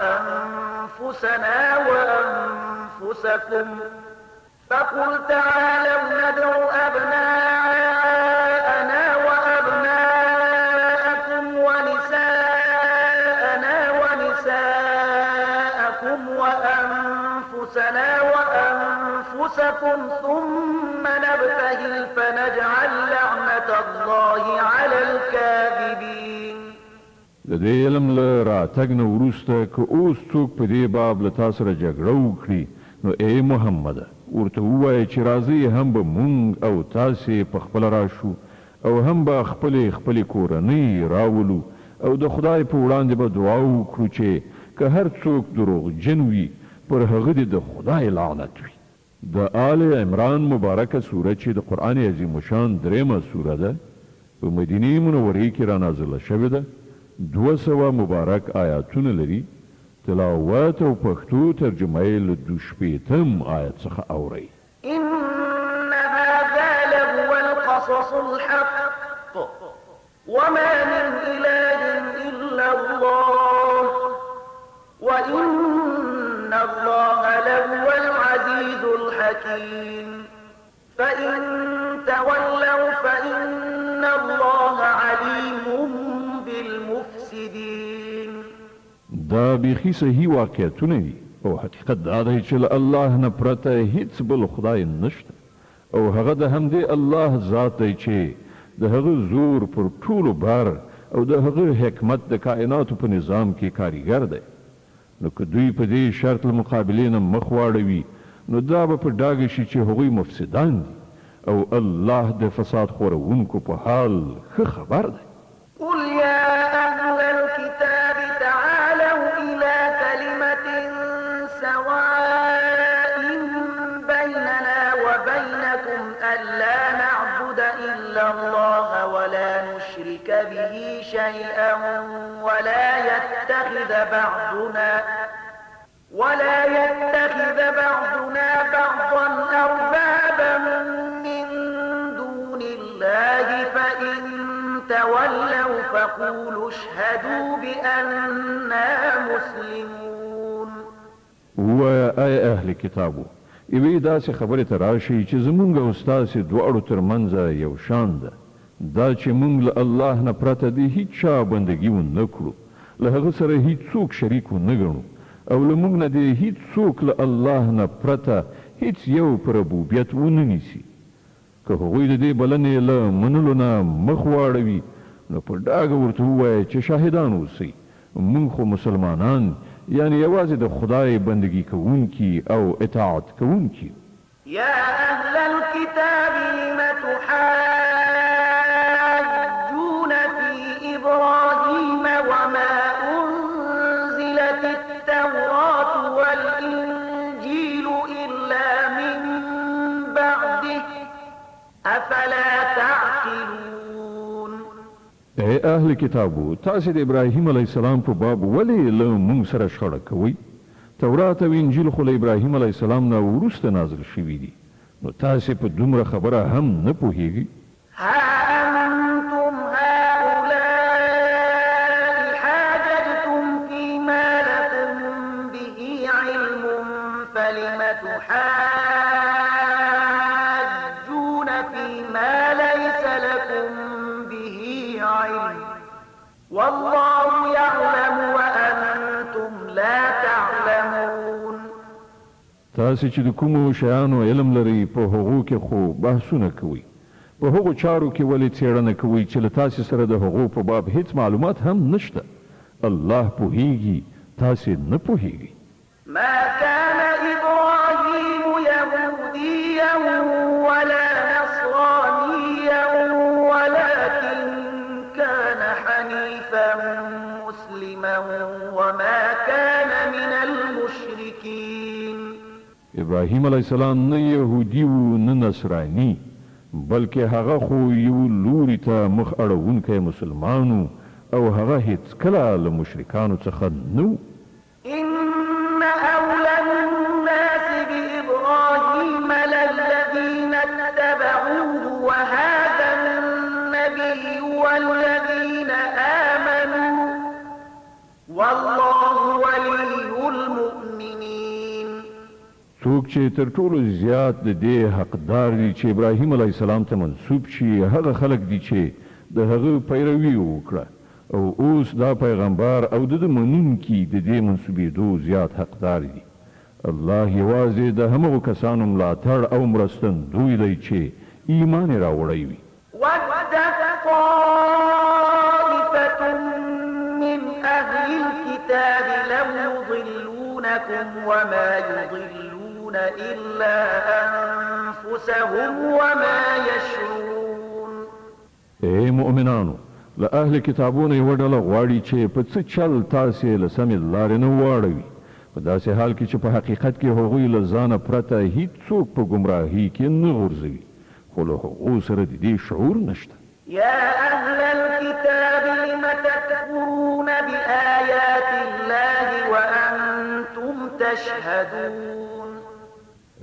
وأنفسنا وأنفسكم فقل تعالوا ندع أبناءنا وأبناءكم ونساءنا ونساءكم وأنفسنا وأنفسكم ثم نبتهل فنجعل لعنة الله على الكاذبين. د دې علم له راتګ نه وروسته که اوس څوک په دې باب له تا سره جګړه وکړي نو ای محمده ورته ووایه چې راځئ هم به مونږ او تاسې په خپله راشو او هم به خپلې کورنۍ راولو او د خدای په وړاندې به دعا وکړو چې که هر څوک دروغجن وي پر هغه دې د خدای لعنت وي. د آل عمران مبارکه سوره چې د قرآن عظیم الشان درېمه سوره ده په مدینې منورې کې را نازله شوې ده. 200 مبارک آیاتونه لري. تلاوت او پښتو ترجمه یې له 2 آیت څخه اورئ. إن هذا لهو القصص الحق وما من إله إلا الله وإن الله لهو العزيز الحكيم فإن تولوا فإن الله عليم بالمفسدين. دا بیخي صحیح واقعیتونه دي او حقیقت دا دی چې له الله نه پرته هیڅ بل خدای نشته او هغه د همدې الله ذات دی چې د هغه زور پر ټولو بار او د هغه حکمت د کائناتو په نظام کې کاریګر دی. نو که دوی په دې شرط له مقابلې نه مخ واړوي نو دا به په ډاګه شي چې هغوی مفسدان دي او الله د فساد خورونکو په حال ښه خبر دی. قل يا أهل الكتاب تعالوا إلى كلمة سواء بيننا وبينكم ألا نعبد إلا الله ولا نشرك به شيئا ولا يتخذ بعضنا بعضا أربابا من دون الله فإن تولوا فقولوا اشهدوا بأننا مسلمون. وای اهل کتابو یوې داسې خبرې ته راشي چې زمونږ او ستاسې دواړو ترمنځ یو شان ده، دا چې مونږ له الله نه پرته د هیڅ چا بندګي ونه کړو، له هغه سره هیڅ څوک شریک ونه ګڼو او له مونږ نه د هیڅ څوک له الله نه پرته هیڅ یو په ربوبیت ونه نیسي. که هغوی د دې بلنې له منلو نه مخ واړوي نو په ډاګه ورته ووایه چې شاهدان اوسئ مونږ خو مسلمانان یعنی یوازې د خدای بندگی کوونکي او اطاعت کوونکي. يا أهل الكتاب لم تحاجون في إبراهيم وما أنزلت التوراة والإنجيل إلا من بعده أفلا تعقلون. ای اهل کتابو تاسې د ابراهیم علیه السلام په باب ولې له مونږ سره شخړه کوئ؟ تورات او انجیل خو له ابراهیم علیه السلام نه وروسته نازل شوي دي، نو تاسې په دومره خبره هم نه پوهیږئ؟ ها أنتم هؤلاء حاججتم فيما لكم به علم فلم تحاجون فيما ليس لكم به علم والله يعلم وأنتم لا تعلمون. تاسې چې د کومو شیانو علم لرئ په هغو کې خو بحثونه کوئ، په هغو چارو کې ولې څېړنه کوئ چې له تاسې سره د هغو په باب هیڅ معلومات هم نشته. الله پوهیږي، تاسې نه پوهیږئ. ما كان إبراهيم يهوديا ولا نصرانيا ولكن كان حنيفا مسلما وما كان من المشركين. ابراهیم علیه السلام نه یهودي و نه نصراني، بلکې هغه خو یو لوري ته مخ اړوونکی مسلمان او هغه هیڅ کله له مشرکانو څخه نه. إن أولى الناس بإبراهيم للذين اتبعوه وهذا النبي والذين آمنوا والله ولي څوک چې تر ټولو زیات د دې حقدار دي چې ابراهیم علیه السلام ته منسوب شي هغه خلک دي چې د هغه پیروي وکړه او اوس دا پیغمبر او د منونکي د دې منسوبېدو زیات حقدار دي. الله یوازې د همغو کسانو ملاتړ او مرستندوی دی چې ایمان یې راوړی وي. أهل الكتاب لو يضلونكم وما يضلون إلا أنفسهم وما يشعرون. اے مؤمنانو، له اهل کتابونو یوه ډله غواړي چې په څه چل تاسې له سمې لارې نه واړوي، په داسې حال کې چې په حقیقت کې هغوی له ځانه پرته هیڅوک په ګمراهۍ کې نه غورځوي، خو له هغو سره د دې شعور نشته. يا أهل الكتاب لم تكفرون بآيات الله وأنتم تشهدون.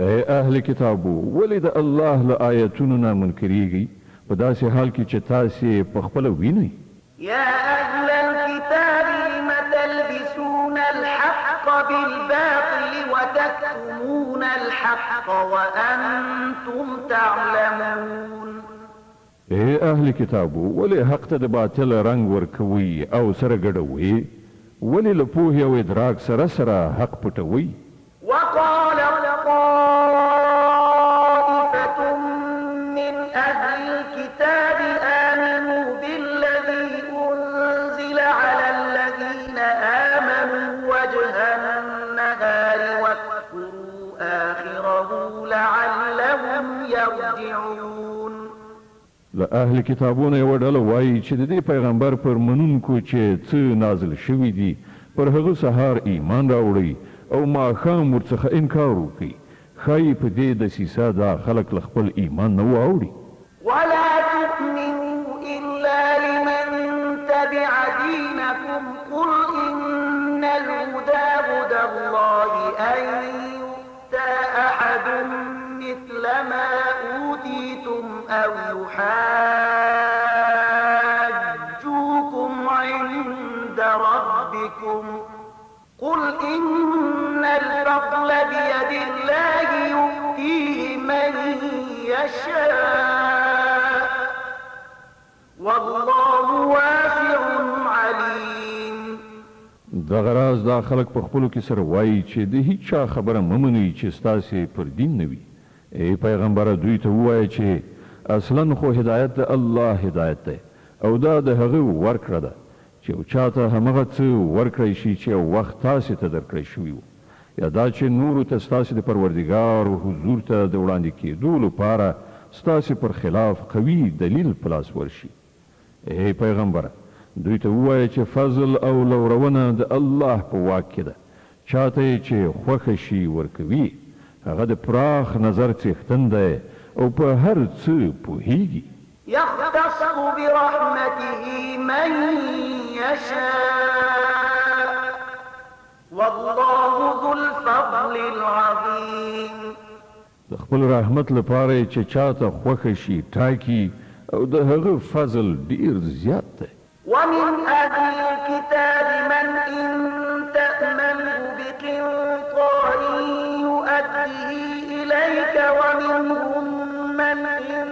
اے اهل کتابو، ولې د الله له آیتونو نه منکریږئ په داسې حال کې چې تاسې په خپله وینئ؟ يا أهل الكتاب لم تلبسون الحق بالباطل وتكتمون الحق وأنتم تعلمون. اے اهل کتابو، ولې حق ته د باطل رنگ ورکوي او سره ګډوي؟ ولې له پوهې او ادراک سره سره حق پټوي؟ وقال طائفة من أهل الكتاب آمنوا بالذي أنزل على الذين آمنوا وجه النهار واكفروا آخره لعلهم يرجعون. له اهل کتابونو یوه ډله وایي چې د دې پیغمبر پر منونکو چې څه نازل شوي دي پر هغه سهار ایمان راوړئ او ماښام ورڅخه انکار وکړي، ښایي په دې دسیسه دا خلک له خپل ایمان نه واوړي. ولا تؤمنوا إلا لمن تبع دينكم قل إن الهدى هدى الله أن يؤتى أحد مثل ما أوتيتم أو يحاجوكم عند ربكم قل إن الفضل بيد الله يؤتيه من يشاء والله واسع عليم. دغه راز دا خلک په خپلو کې سره وایي چې د هیڅ چا خبره مه منئ چې ستاسې پر دین نه وي. ای پیغمبره، دوی ته ووایه چې اصلا خو هدایت د الله هدایت دی او دا د هغه ورکړه ده چې یو چاته همغه څه ورکړی شي چې یو وخت تاسې ته درکړی شوي وو، یا دا چې نورو ته ستاسې د پروردګار حضور ته د وړاندې کېدو لپاره ستاسې پر خلاف قوي دلیل په لاس ورشي. ای پیغمبره، دوی ته ووایه چې فضل او لورونه د الله په واک کې ده، چاته چې خوښه شي ورکوي، هغه د پراخ نظر څښتن دی او په هر څه پوهیږي. يختص برحمته من يشاء والله ذو الفضل العظيم. د خپل رحمت لپاره چې چاته خوښه شي ټاکي او د هغه فضل ډیر زیات دی. ومن أهل الكتاب من إن تأمنه بقنطار يؤديه إليك ومنهم من إن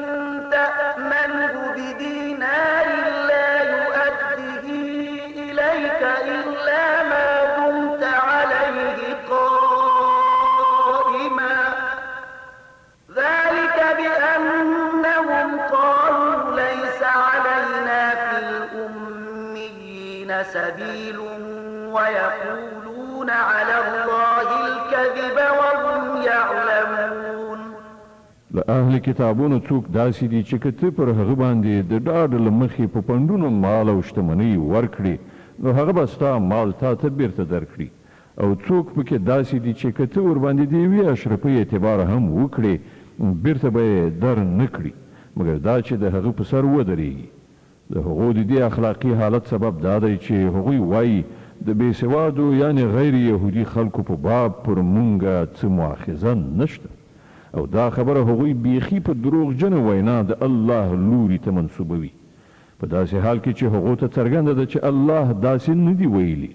تأمنه بدينار لا يؤديه إليك إلا ما دمت عليه قائما ذلك بأنهم قالوا ليس علينا في الأميين سبيل ويقولون على الله الكذب وهم يعلمون. له اهل کتابونو څوک داسې دي چې که ته پر هغه باندې د ډاډ له مخې په پنډونو مال او شتمنۍ ورکړي نو هغه به ستا مال تا ته بیرته درکړي، او څوک پکې داسې دي چې که ته ورباندې د یوې اشرفۍ اعتبار هم وکړې بیرته به یې در نه کړي مګر دا چې د هغه په سر ودرېږي. د هغو د دې اخلاقي حالت سبب دا دی چې هغوی وایي د بېسوادو یعنې غیر یهودي خلکو په باب پر مونږه څه مؤاخذه نشته، او دا خبره هغوی بیخي په دروغجنه وینا د الله لوري ته منسوبوي، په داسې حال کې چې هغو ته څرګنده ده چې الله داسې نه دي ویلي.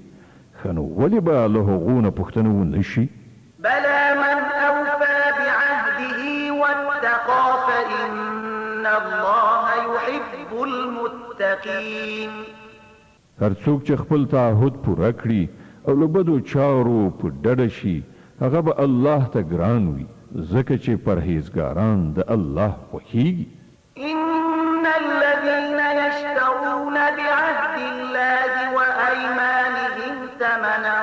ښه نو ولې به له هغو نه پوښتنه ونه شي؟ بلى من أوفى إن الله يحب المتقين. هر څوک چې خپل تعهد پوره کړي او له بدو چارو په ډډه شي هغه به الله ته ګران وي ځکه چې پرهیزګاران د الله خوښیږي. إن الذين يشترون بعهد الله وأيمانهم ثمنا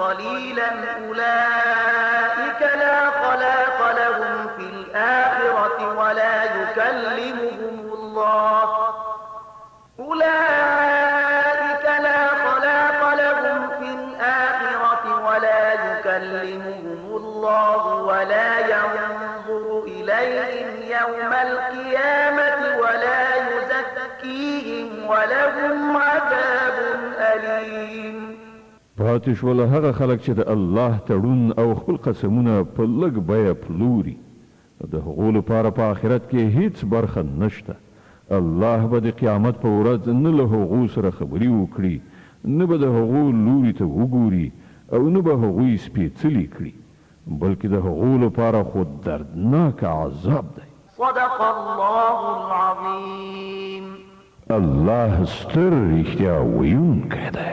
قليلا أولئك لا خلاق لهم في الآخرة ولا يكلمهم الله ولا ينظر إليهم يوم القيامة ولا يزكيهم ولهم عذاب أليم. پاتې شول هغه خلک چې د الله تړون او خپل قسمونه په لږ بیه پلوري د هغو لپاره په آخرت کې هیڅ برخه نشته. الله به د قیامت په ورځ نه له هغو سره خبرې وکړي نه به د هغو لوري ته وګوري او نه به هغوی سپېڅلي کړي بلکې د هغو لپاره خو دردناک عذاب دی. صدق الله العظیم. الله ستر رښتیا ویونکی دی.